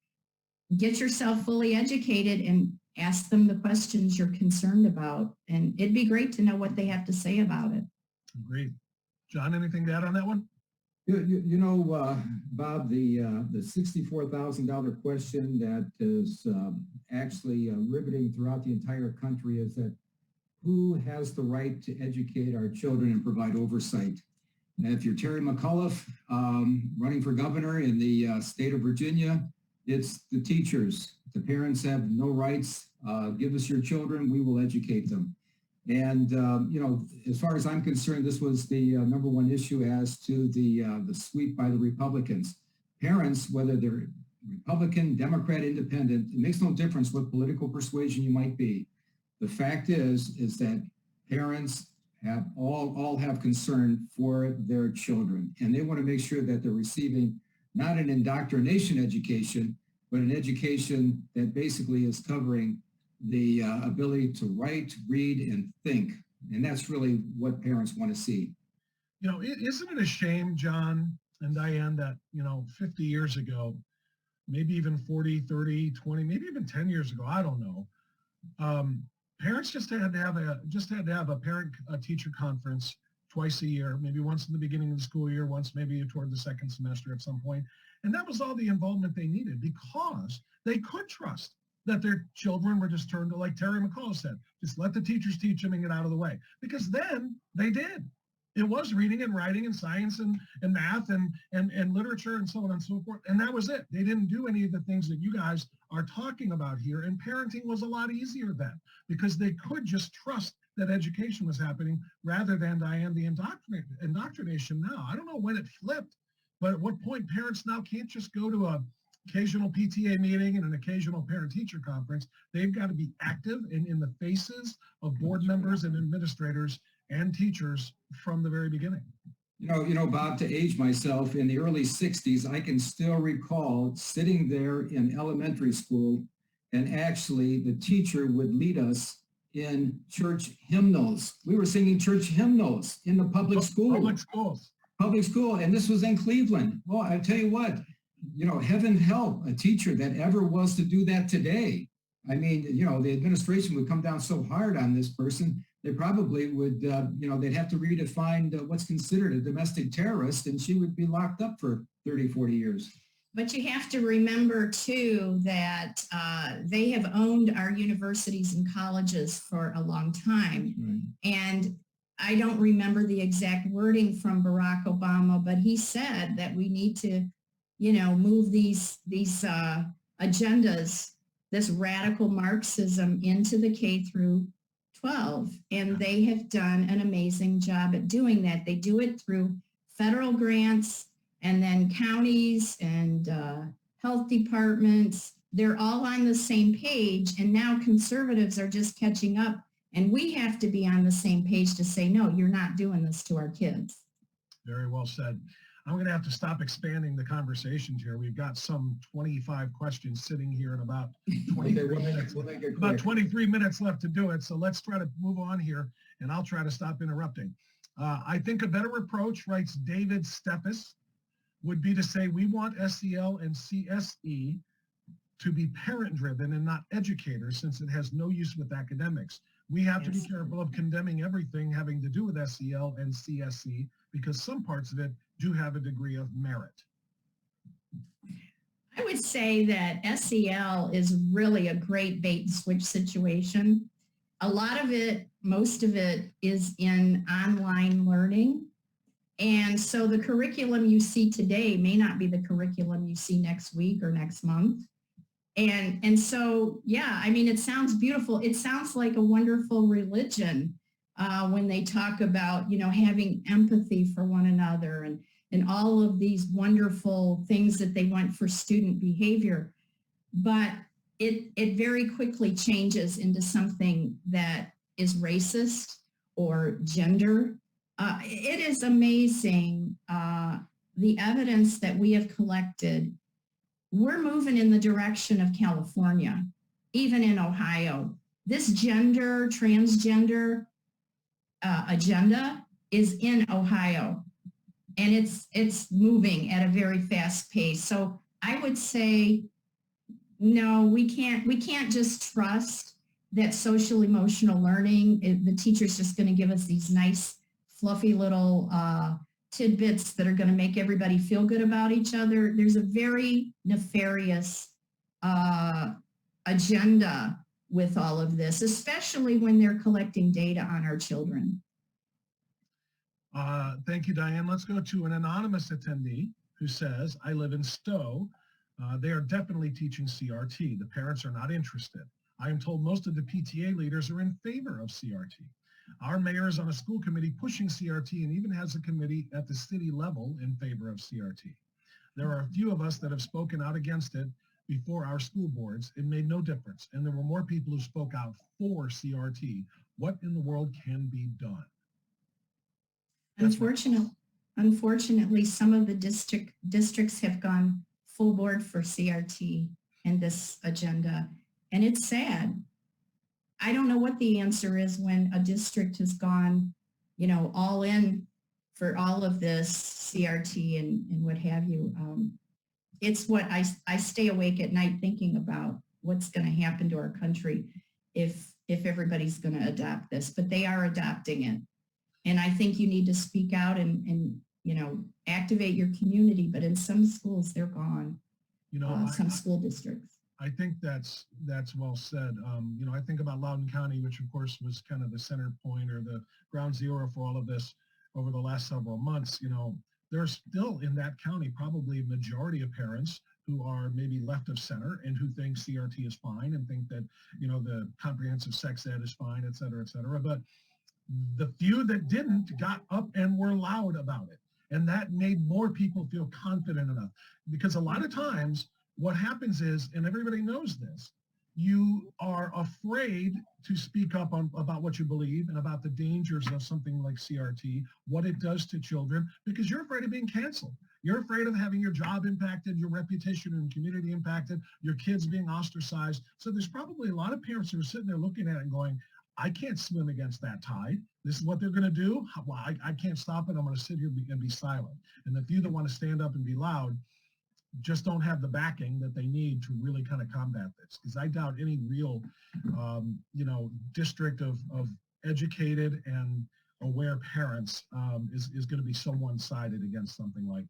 Get yourself fully educated and ask them the questions you're concerned about. And it'd be great to know what they have to say about it. Agreed. John, anything to add on that one? Bob, the $64,000 question that is actually riveting throughout the entire country is that who has the right to educate our children and provide oversight? And if you're Terry McAuliffe running for governor in the state of Virginia, it's the teachers. The parents have no rights. Give us your children, we will educate them. And, as far as I'm concerned, this was the number one issue as to the sweep by the Republicans. Parents, whether they're Republican, Democrat, Independent, it makes no difference what political persuasion you might be. The fact is that parents have all have concern for their children, and they want to make sure that they're receiving not an indoctrination education, but an education that basically is covering the ability to write, read, and think. And that's really what parents want to see. Isn't it a shame, John and Diane, that, 50 years ago, maybe even 40, 30, 20, maybe even 10 years ago, I don't know, parents just had to have a parent-teacher conference twice a year, maybe once in the beginning of the school year, once maybe toward the second semester at some point. And that was all the involvement they needed, because they could trust that their children were just turned to, like Terry McAuliffe said, just let the teachers teach them and get out of the way. Because then they did. It was reading and writing and science and math and literature and so on and so forth. And that was it. They didn't do any of the things that you guys are talking about here. And parenting was a lot easier then, because they could just trust that education was happening rather than, Diane, the indoctrination now. I don't know when it flipped, but at what point parents now can't just go to a occasional PTA meeting and an occasional parent-teacher conference. They've got to be active and in the faces of board members and administrators and teachers from the very beginning. Bob, to age myself, in the early 60s, I can still recall sitting there in elementary school, and actually the teacher would lead us in church hymnals. We were singing church hymnals in the public school. Public school, and this was in Cleveland. Well, I tell you what, heaven help a teacher that ever was to do that today. I mean, the administration would come down so hard on this person, they probably would, they'd have to redefine what's considered a domestic terrorist, and she would be locked up for 30, 40 years. But you have to remember, too, that they have owned our universities and colleges for a long time. Right. And I don't remember the exact wording from Barack Obama, but he said that we need to move these agendas, this radical Marxism, into the K through 12. And they have done an amazing job at doing that. They do it through federal grants, and then counties and health departments. They're all on the same page. And now conservatives are just catching up. And we have to be on the same page to say, no, you're not doing this to our kids. Very well said. I'm going to have to stop expanding the conversations here. We've got some 25 questions sitting here and about 23 minutes. About 23 minutes left to do it. So let's try to move on here, and I'll try to stop interrupting. I think a better approach, writes David Steppes, would be to say we want SEL and CSE to be parent-driven and not educators, since it has no use with academics. We have to be careful of condemning everything having to do with SEL and CSE, because some parts of it do have a degree of merit. I would say that SEL is really a great bait and switch situation. A lot of it, most of it, is in online learning. And so the curriculum you see today may not be the curriculum you see next week or next month. And so, yeah, I mean, it sounds beautiful. It sounds like a wonderful religion when they talk about, having empathy for one another and all of these wonderful things that they want for student behavior. But it very quickly changes into something that is racist or gender. It is amazing the evidence that we have collected. We're moving in the direction of California. even in Ohio. This gender, transgender agenda is in Ohio, and it's moving at a very fast pace. So I would say, no, we can't just trust that social emotional learning, the teacher's just going to give us these nice, fluffy little tidbits that are going to make everybody feel good about each other. There's a very nefarious agenda with all of this, especially when they're collecting data on our children. Thank you, Diane. Let's go to an anonymous attendee who says, I live in Stowe. They are definitely teaching CRT. The parents are not interested. I am told most of the PTA leaders are in favor of CRT. Our mayor is on a school committee pushing CRT and even has a committee at the city level in favor of CRT. There are a few of us that have spoken out against it before our school boards. It made no difference. And there were more people who spoke out for CRT. What in the world can be done? Unfortunately, some of the districts have gone full board for CRT and this agenda, and it's sad. I don't know what the answer is when a district has gone, all in for all of this CRT and what have you. It's what I stay awake at night thinking about what's going to happen to our country if everybody's going to adopt this, but they are adopting it. And I think you need to speak out and activate your community, but in some schools, they're gone, some school districts. I think that's well said. I think about Loudoun County, which of course was kind of the center point or the ground zero for all of this over the last several months. There's still in that county probably a majority of parents who are maybe left of center and who think CRT is fine and think that, the comprehensive sex ed is fine, et cetera, et cetera. But the few that didn't got up and were loud about it. And that made more people feel confident enough. Because a lot of times what happens is, and everybody knows this, you are afraid to speak up about what you believe and about the dangers of something like CRT, what it does to children, because you're afraid of being canceled. You're afraid of having your job impacted, your reputation and community impacted, your kids being ostracized. So there's probably a lot of parents who are sitting there looking at it and going, I can't swim against that tide. This is what they're going to do. Well, I can't stop it. I'm going to sit here and be silent. And the few that want to stand up and be loud just don't have the backing that they need to really kind of combat this. Because I doubt any real, district of educated and aware parents is going to be so one-sided against something like,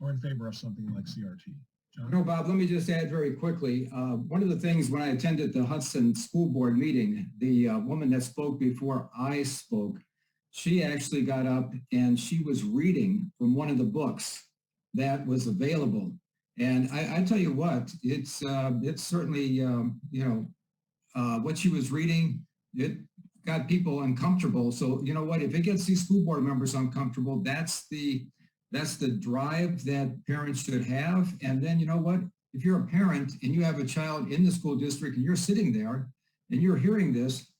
or in favor of something like CRT. John? No, Bob, let me just add very quickly. One of the things when I attended the Hudson School Board meeting, the woman that spoke before I spoke, she actually got up and she was reading from one of the books that was available. And I tell you what, it's certainly, what she was reading, it got people uncomfortable. So you know what, if it gets these school board members uncomfortable, that's the drive that parents should have. And then, you know what, if you're a parent and you have a child in the school district and you're sitting there and you're hearing this,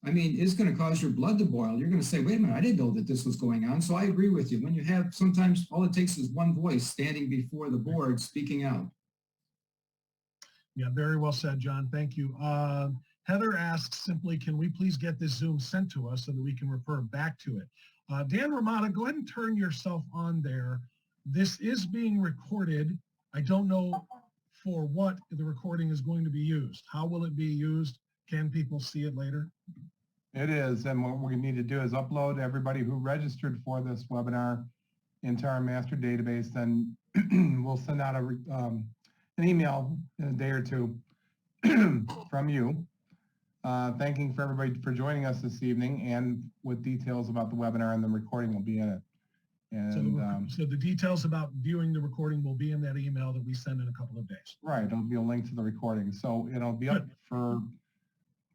I mean, it's going to cause your blood to boil. You're going to say, wait a minute, I didn't know that this was going on. So I agree with you. When you have, sometimes all it takes is one voice standing before the board speaking out. Yeah, very well said, John. Thank you. Heather asks simply, can we please get this Zoom sent to us so that we can refer back to it? Dan Ramada, go ahead and turn yourself on there. This is being recorded. I don't know for what the recording is going to be used. How will it be used? Can people see it later? It is, and what we need to do is upload everybody who registered for this webinar into our master database. Then we'll send out an email in a day or two from you, thanking for everybody for joining us this evening, and with details about the webinar, and the recording will be in it. And so the details about viewing the recording will be in that email that we send in a couple of days. Right, it'll be a link to the recording. So it'll be up for,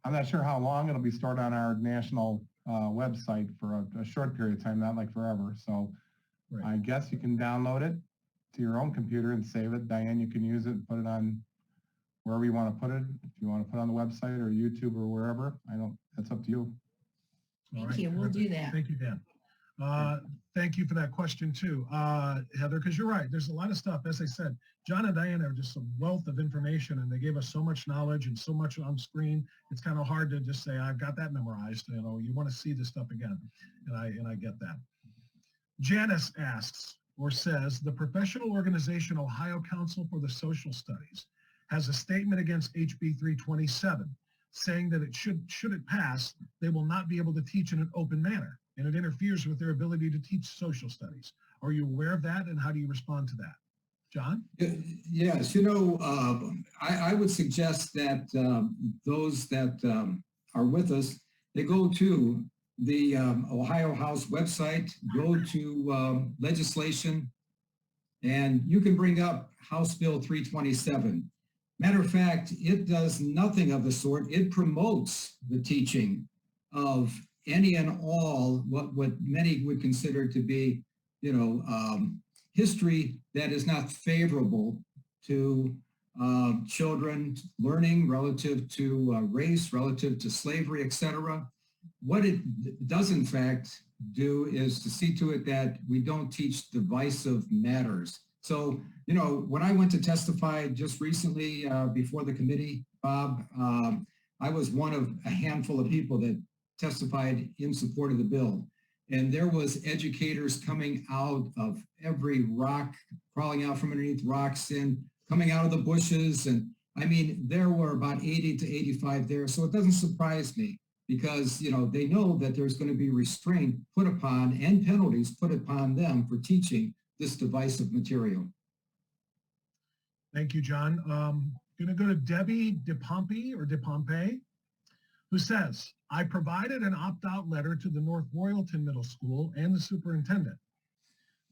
I'm not sure how long, it'll be stored on our national website for a short period of time, not like forever. So right. I guess you can download it to your own computer and save it. Diane, you can use it and put it on wherever you want to put it. If you want to put it on the website or YouTube or wherever, that's up to you. Thank you. We'll do that. Thank you, Dan. Thank you for that question too, Heather, because you're right. There's a lot of stuff. As I said, John and Diane are just a wealth of information, and they gave us so much knowledge and so much on screen. It's kind of hard to just say, I've got that memorized. You know, you want to see this stuff again, and I get that. Janice asks or says, the professional organization Ohio Council for the Social Studies has a statement against HB 327 saying that should it pass, they will not be able to teach in an open manner, and it interferes with their ability to teach social studies. Are you aware of that, and how do you respond to that? John? Yes, you know, I would suggest that those that are with us, they go to the Ohio House website, go to legislation, and you can bring up House Bill 327. Matter of fact, it does nothing of the sort. It promotes the teaching of any and all what many would consider to be, you know, history that is not favorable to children learning relative to race, relative to slavery, etc. What it does in fact do is to see to it that we don't teach divisive matters. So, you know, when I went to testify just recently before the committee, Bob, I was one of a handful of people that testified in support of the bill. And there was educators coming out of every rock, crawling out from underneath rocks and coming out of the bushes. And I mean, there were about 80 to 85 there. So it doesn't surprise me because, you know, they know that there's going to be restraint put upon and penalties put upon them for teaching this divisive material. Thank you, John. Going to go to Debbie DePompe, who says, I provided an opt-out letter to the North Royalton Middle School and the superintendent,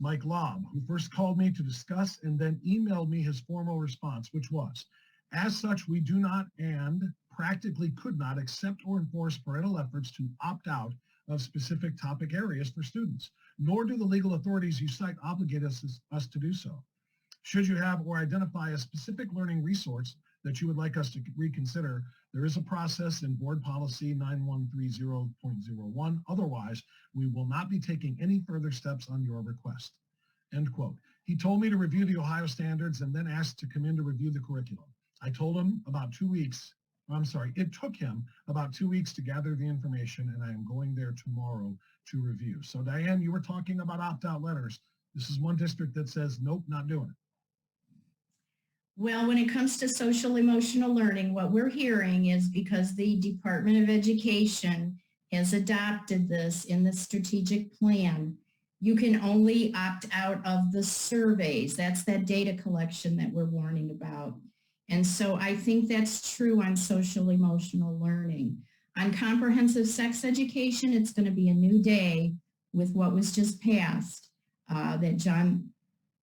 Mike Lobb, who first called me to discuss and then emailed me his formal response, which was, as such, we do not and practically could not accept or enforce parental efforts to opt out of specific topic areas for students, nor do the legal authorities you cite obligate us to do so. Should you have or identify a specific learning resource that you would like us to reconsider, there is a process in Board Policy 9130.01. Otherwise, we will not be taking any further steps on your request. End quote. He told me to review the Ohio standards and then asked to come in to review the curriculum. I told him about 2 weeks. It took him about 2 weeks to gather the information, and I am going there tomorrow to review. So Diane, you were talking about opt-out letters. This is one district that says, nope, not doing it. Well, when it comes to social emotional learning, what we're hearing is because the Department of Education has adopted this in the strategic plan, you can only opt out of the surveys. That's that data collection that we're warning about. And so I think that's true on social emotional learning. On comprehensive sex education, it's going to be a new day with what was just passed that John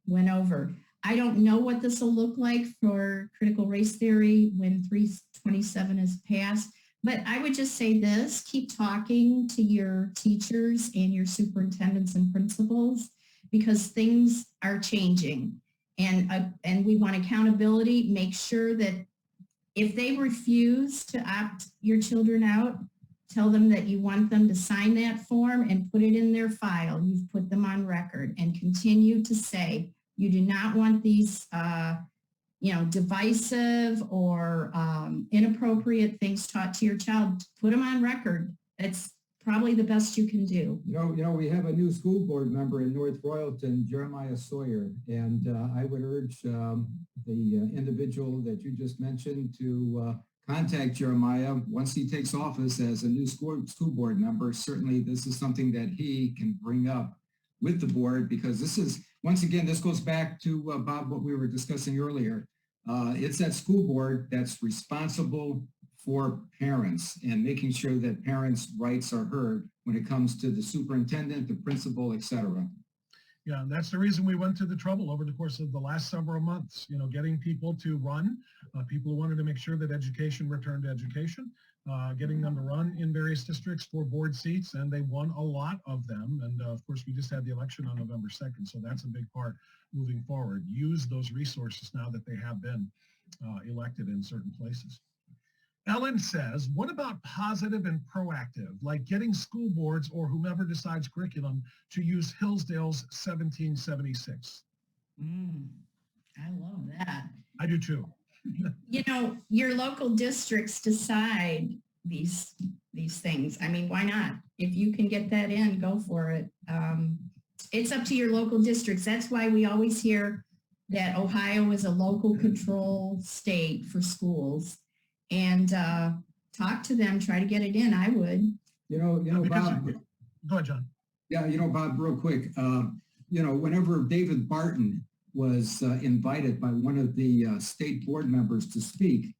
went over. I don't know what this will look like for critical race theory when 327 is passed, but I would just say this, keep talking to your teachers and your superintendents and principals because things are changing. And we want accountability. Make sure that if they refuse to opt your children out, tell them that you want them to sign that form and put it in their file. You've put them on record and continue to say, you do not want these, divisive or inappropriate things taught to your child. Put them on record. It's probably the best you can do. You know, we have a new school board member in North Royalton, Jeremiah Sawyer, and I would urge the individual that you just mentioned to contact Jeremiah once he takes office as a new school board member. Certainly, this is something that he can bring up with the board because this is, once again, this goes back to, Bob, what we were discussing earlier. It's that school board that's responsible for parents and making sure that parents' rights are heard when it comes to the superintendent, the principal, et cetera. Yeah, and that's the reason we went to the trouble over the course of the last several months, getting people to run, people who wanted to make sure that education returned to education, getting them to run in various districts for board seats, and they won a lot of them. And of course, we just had the election on November 2nd, so that's a big part moving forward. Use those resources now that they have been elected in certain places. Ellen says, what about positive and proactive, like getting school boards or whomever decides curriculum to use Hillsdale's 1776? I love that. I do too. You know, your local districts decide these things. I mean, why not? If you can get that in, go for it. It's up to your local districts. That's why we always hear that Ohio is a local control state for schools. And talk to them, try to get it in. I would. Bob. Go ahead, John. Yeah, Bob, real quick. Whenever David Barton was invited by one of the state board members to speak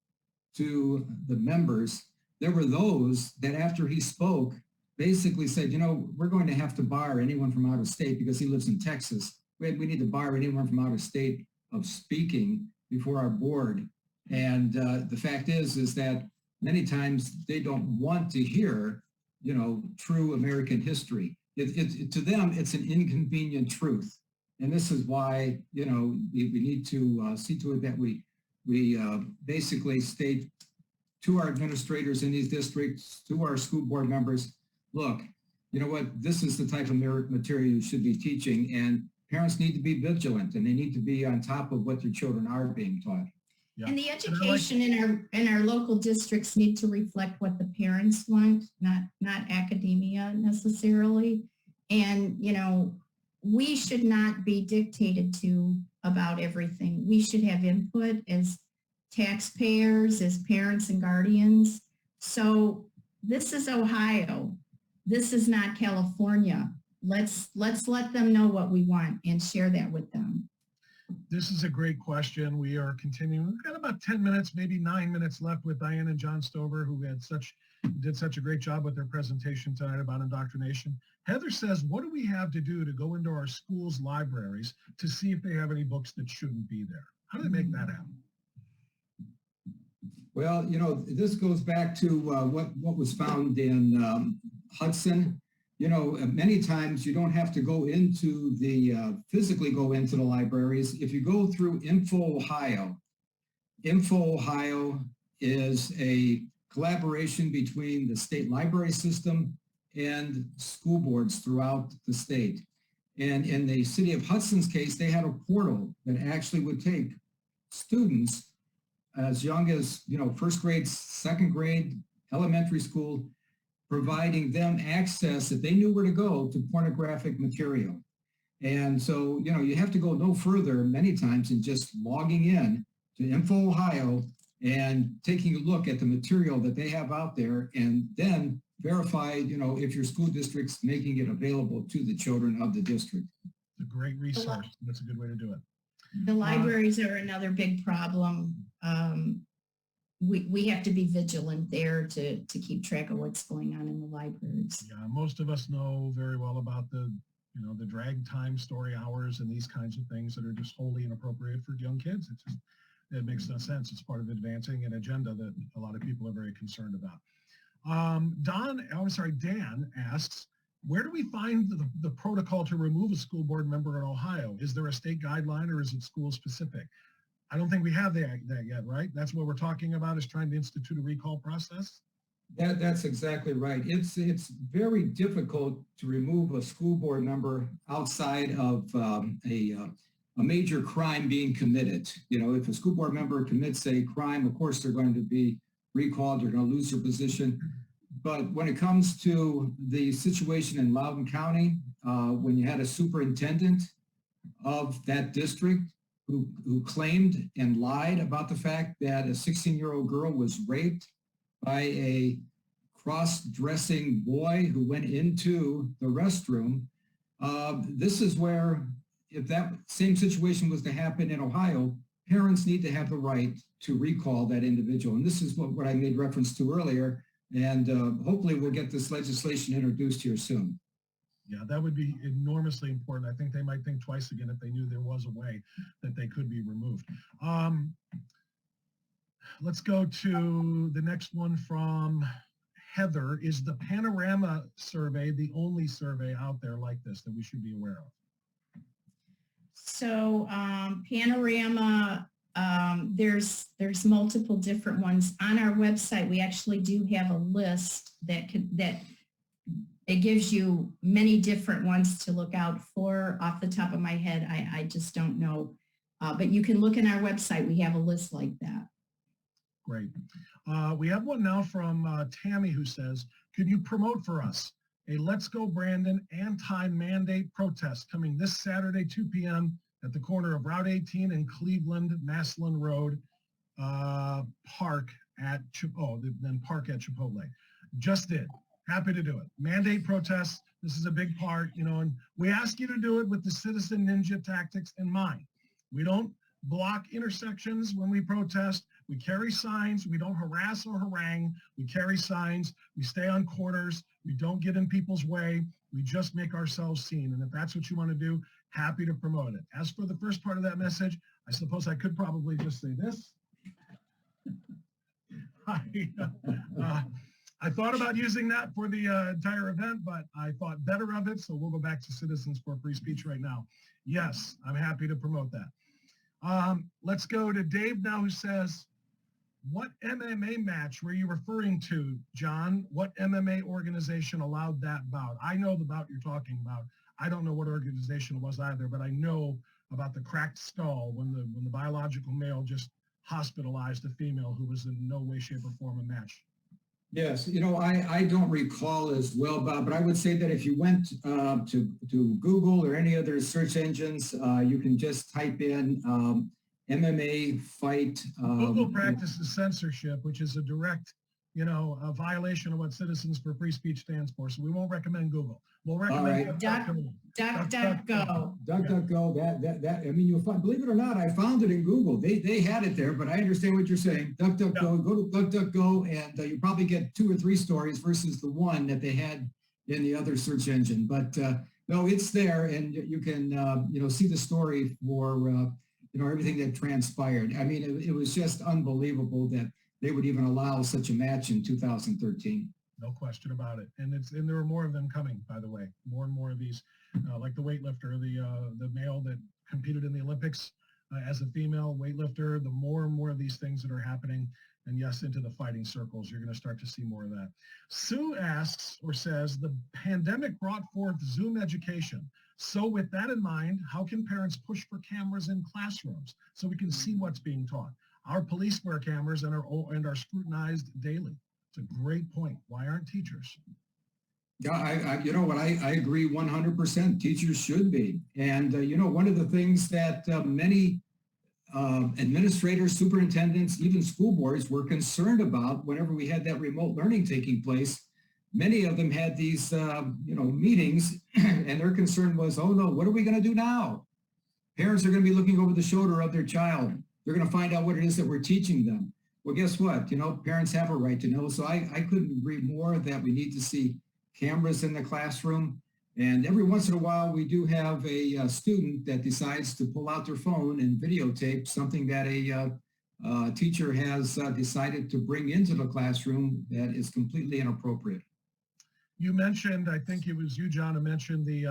to the members, there were those that after he spoke basically said, we're going to have to bar anyone from out of state because he lives in Texas. We need to bar anyone from out of state of speaking before our board. And the fact is that many times they don't want to hear, true American history. To them, it's an inconvenient truth. And this is why, we need to see to it that we basically state to our administrators in these districts, to our school board members, look, you know what, this is the type of material you should be teaching, and parents need to be vigilant and they need to be on top of what their children are being taught. Yeah. And the education in our local districts need to reflect what the parents want, not academia necessarily. And, we should not be dictated to about everything. We should have input as taxpayers, as parents and guardians. So this is Ohio. This is not California. Let's let them know what we want and share that with them. This is a great question. We are continuing. We've got about 10 minutes, maybe 9 minutes left with Diane and John Stover, who did such a great job with their presentation tonight about indoctrination. Heather says, what do we have to do to go into our schools' libraries to see if they have any books that shouldn't be there? How do they make that happen? Well, this goes back to what was found in Hudson. Many times you don't have to go into physically go into the libraries. If you go through Info Ohio is a collaboration between the state library system and school boards throughout the state. And in the city of Hudson's case, they had a portal that actually would take students as young as, first grade, second grade, elementary school, providing them access that they knew where to go to pornographic material. And so, you have to go no further many times than just logging in to Info Ohio and taking a look at the material that they have out there, and then verify, if your school district's making it available to the children of the district. It's a great resource. That's a good way to do it. The libraries are another big problem. We have to be vigilant there to keep track of what's going on in the libraries. Yeah, most of us know very well about the drag time story hours and these kinds of things that are just wholly inappropriate for young kids. It makes no sense. It's part of advancing an agenda that a lot of people are very concerned about. Dan asks, where do we find the protocol to remove a school board member in Ohio? Is there a state guideline or is it school specific? I don't think we have that yet, right? That's what we're talking about, is trying to institute a recall process. That's exactly right. It's very difficult to remove a school board member outside of a major crime being committed. If a school board member commits a crime, of course, they're going to be recalled, they're going to lose their position. But when it comes to the situation in Loudoun County, when you had a superintendent of that district who claimed and lied about the fact that a 16-year-old girl was raped by a cross-dressing boy who went into the restroom, this is where, if that same situation was to happen in Ohio, parents need to have the right to recall that individual. And this is what I made reference to earlier. And hopefully we'll get this legislation introduced here soon. Yeah, that would be enormously important. I think they might think twice again if they knew there was a way that they could be removed. Let's go to the next one from Heather. Is the Panorama Survey the only survey out there like this that we should be aware of? So Panorama There's multiple different ones. On our website, we actually do have a list that it gives you many different ones to look out for. Off the top of my head, I just don't know. But you can look in our website. We have a list like that. Great. We have one now from Tammy who says, could you promote for us a Let's Go Brandon anti-mandate protest coming this Saturday, 2 p.m. at the corner of Route 18 and Cleveland, Maslin Road, park at Chipotle. Just did. Happy to do it. Mandate protests. This is a big part, and we ask you to do it with the citizen ninja tactics in mind. We don't block intersections when we protest. We carry signs. We don't harass or harangue. We carry signs. We stay on corners. We don't get in people's way. We just make ourselves seen. And if that's what you want to do, happy to promote it. As for the first part of that message, I suppose I could probably just say this. I thought about using that for the entire event, but I thought better of it. So we'll go back to Citizens for Free Speech right now. Yes, I'm happy to promote that. Let's go to Dave now, who says, what MMA match were you referring to, John? What MMA organization allowed that bout? I know the bout you're talking about. I don't know what organization it was either, but I know about the cracked skull when the biological male just hospitalized a female who was in no way, shape, or form a match. Yes, I don't recall as well, Bob, but I would say that if you went to Google or any other search engines, you can just type in MMA fight. Google practices censorship, which is a direct, a violation of what Citizens for Free Speech stands for. So we won't recommend Google. We'll recommend DuckDuckGo. DuckDuckGo. That. I mean, you'll find. Believe it or not, I found it in Google. They had it there, but I understand what you're saying. DuckDuckGo. Yeah. Go to DuckDuckGo, and you probably get 2 or 3 stories versus the one that they had in the other search engine. But no, it's there, and you can see the story for everything that transpired. I mean, it was just unbelievable that they would even allow such a match in 2013. No question about it. And there are more of them coming, by the way. More and more of these, like the weightlifter, the male that competed in the Olympics as a female weightlifter, the more and more of these things that are happening. And yes, into the fighting circles, you're going to start to see more of that. Sue asks or says, the pandemic brought forth Zoom education. So with that in mind, how can parents push for cameras in classrooms so we can see what's being taught? Our police wear cameras and are scrutinized daily. It's a great point. Why aren't teachers? Yeah, I agree 100%. Teachers should be. And, one of the things that many administrators, superintendents, even school boards were concerned about whenever we had that remote learning taking place, many of them had these, meetings, and their concern was, oh no, what are we going to do now? Parents are going to be looking over the shoulder of their child. They're going to find out what it is that we're teaching them. Well, guess what? Parents have a right to know. So I couldn't agree more that we need to see cameras in the classroom. And every once in a while, we do have a student that decides to pull out their phone and videotape something that a teacher has decided to bring into the classroom that is completely inappropriate. You mentioned, I think it was you, John, who mentioned the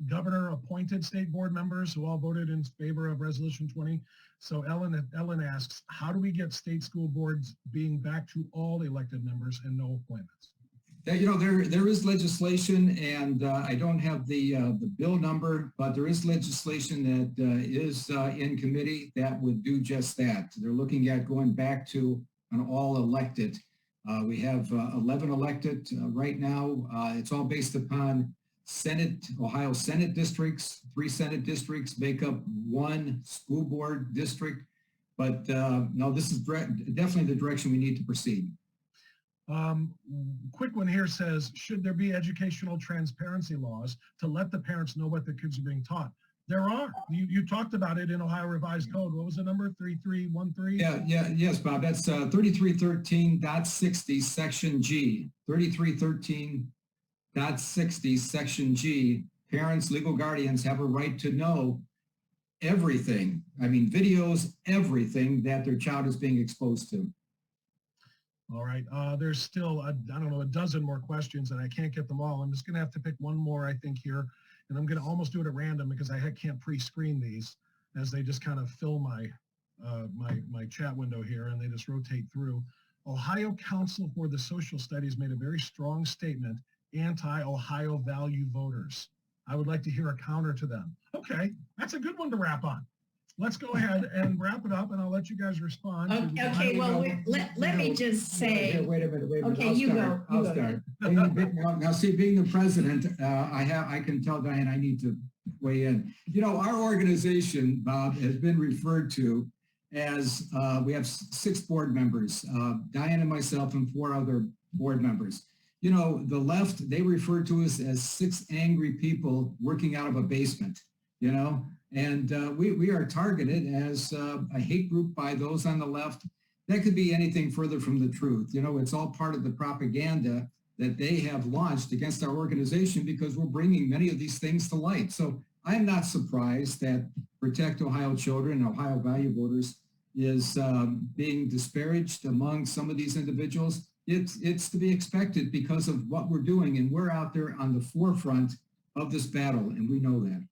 governor-appointed state board members who all voted in favor of Resolution 20. So Ellen asks, how do we get state school boards being back to all elected members and no appointments? Yeah, there is legislation, and I don't have the bill number, but there is legislation that is in committee that would do just that. They're looking at going back to an all elected. We have 11 elected right now. It's all based upon Ohio Senate districts. 3 Senate districts make up 1 school board district. But no, this is definitely the direction we need to proceed. Quick one here says, should there be educational transparency laws to let the parents know what the kids are being taught? There are. You talked about it in Ohio Revised Code. What was the number? 3313? Yes, Bob. That's 3313.60 Section G. 3313.60 Section G. Parents, legal guardians have a right to know everything. I mean, videos, everything that their child is being exposed to. All right. There's still, a dozen more questions, and I can't get them all. I'm just going to have to pick one more, I think, here. And I'm going to almost do it at random because I can't pre-screen these as they just kind of fill my my chat window here, and they just rotate through. Ohio Council for the Social Studies made a very strong statement, anti-Ohio value voters. I would like to hear a counter to them. Okay, that's a good one to wrap on. Let's go ahead and wrap it up, and I'll let you guys respond. Okay, well, let me just say. Wait a minute. Okay, I'll start. Now, see, being the president, I can tell Diane I need to weigh in. You know, our organization, Bob, has been referred to as, we have 6 board members, Diane and myself and 4 other board members. You know, the left, they refer to us as 6 angry people working out of a basement, you know? And we are targeted as a hate group by those on the left. That could be anything further from the truth. You know, it's all part of the propaganda that they have launched against our organization because we're bringing many of these things to light. So I'm not surprised that Protect Ohio Children, Ohio Value Voters, is being disparaged among some of these individuals. It's to be expected because of what we're doing, and we're out there on the forefront of this battle, and we know that.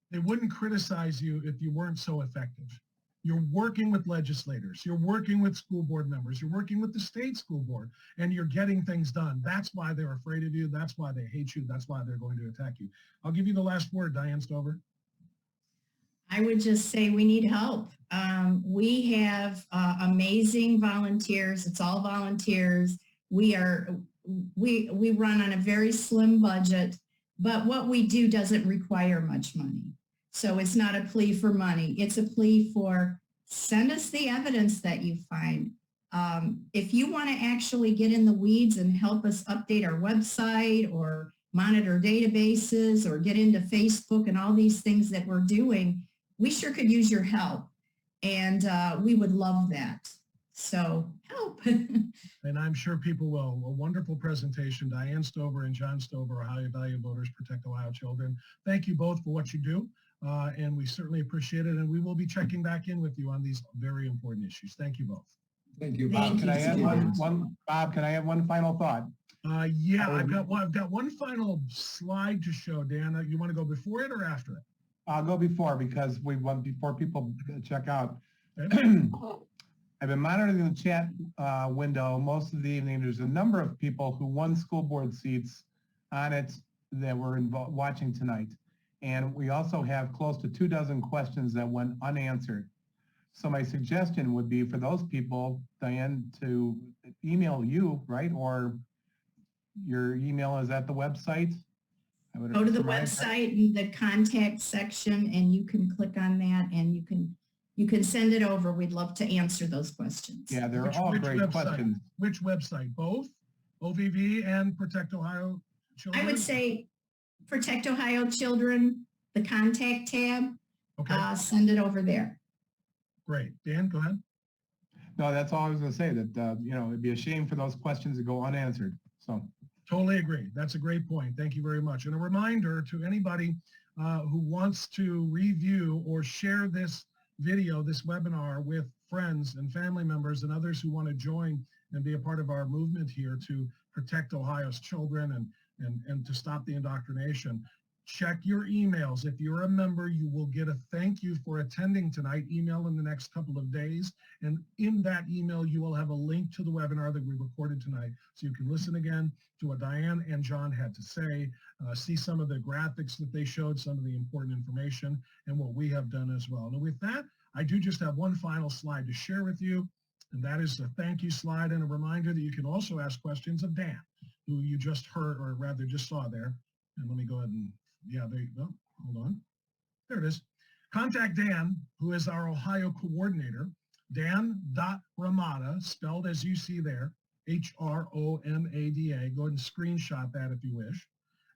They wouldn't criticize you if you weren't so effective. You're working with legislators, you're working with school board members, you're working with the state school board, and you're getting things done. That's why they're afraid of you. That's why they hate you. That's why they're going to attack you. I'll give you the last word, Diane Stover. I would just say we need help. We have amazing volunteers. It's all volunteers. We run on a very slim budget, but what we do doesn't require much money. So it's not a plea for money. It's a plea for send us the evidence that you find. If you want to actually get in the weeds and help us update our website or monitor databases or get into Facebook and all these things that we're doing, we sure could use your help. And we would love that. So help. And I'm sure people will. A wonderful presentation. Diane Stover and John Stover, Ohio Value Voters, Protect Ohio Children. Thank you both for what you do. And we certainly appreciate it. And we will be checking back in with you on these very important issues. Thank you both. Thank you, Bob. Bob. Can I add Bob, can I have one final thought? Yeah, I've got one final slide to show. Dan, you want to go before it or after it? I'll go before because we want before people check out. Okay. I've been monitoring the chat window most of the evening. There's a number of people who won school board seats on it that were watching tonight. And we also have close to 24 questions that went unanswered. So my suggestion would be for those people, Diane, to email you, right? Or your email is at the website? Go to the website and the contact section, and you can click on that and you can send it over. We'd love to answer those questions. Yeah, they're all great website? questions. Which website? Both? OVV and Protect Ohio Children? I would say Protect Ohio Children, the contact tab, Okay, send it over there. great. Dan, go ahead. No, that's all I was going to say, that, you know, it'd be a shame for those questions to go unanswered. So. Totally agree. That's a great point. Thank you very much. And a reminder to anybody who wants to review or share this video, this webinar with friends and family members and others who want to join and be a part of our movement here to protect Ohio's children and to stop the indoctrination. Check your emails. If you're a member, you will get a thank you for attending tonight email in the next couple of days. And in that email, you will have a link to the webinar that we recorded tonight. So you can listen again to what Diane and John had to say, see some of the graphics that they showed, some of the important information, and what we have done as well. And with that, I do just have one final slide to share with you, and that is a thank you slide and a reminder that you can also ask questions of Dan, who you just heard, or rather just saw there. And let me go ahead and, yeah, there you go. Hold on. There it is. Contact Dan, who is our Ohio coordinator, dan.ramada, spelled as you see there, H-R-O-M-A-D-A. Go ahead and screenshot that if you wish,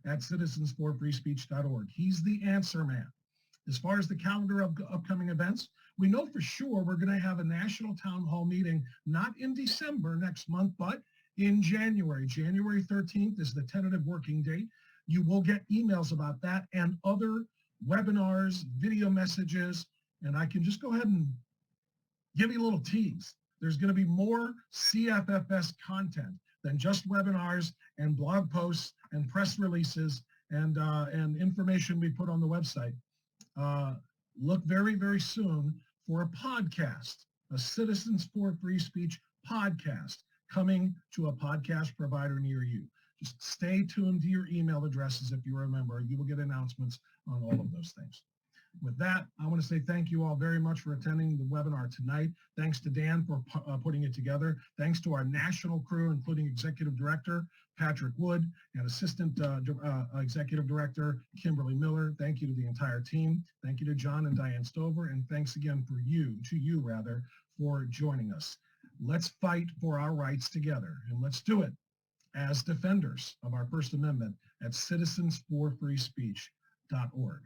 at citizensforfreespeech.org. He's the answer man. As far as the calendar of upcoming events, we know for sure we're going to have a national town hall meeting, not in December next month, but in January. January 13th is the tentative working date. You will get emails about that and other webinars, video messages, and I can just go ahead and give you a little tease. There's going to be more CFFS content than just webinars and blog posts and press releases and information we put on the website. Look very, very soon for a podcast, a Citizens for Free Speech podcast coming to a podcast provider near you. Just stay tuned to your email addresses if you remember. You will get announcements on all of those things. With that, I want to say thank you all very much for attending the webinar tonight. Thanks to Dan for putting it together. Thanks to our national crew, including Executive Director Patrick Wood and Assistant Executive Director Kimberly Miller. Thank you to the entire team. Thank you to John and Diane Stover. And thanks again to you, for joining us. Let's fight for our rights together, and let's do it as defenders of our First Amendment at citizensforfreespeech.org.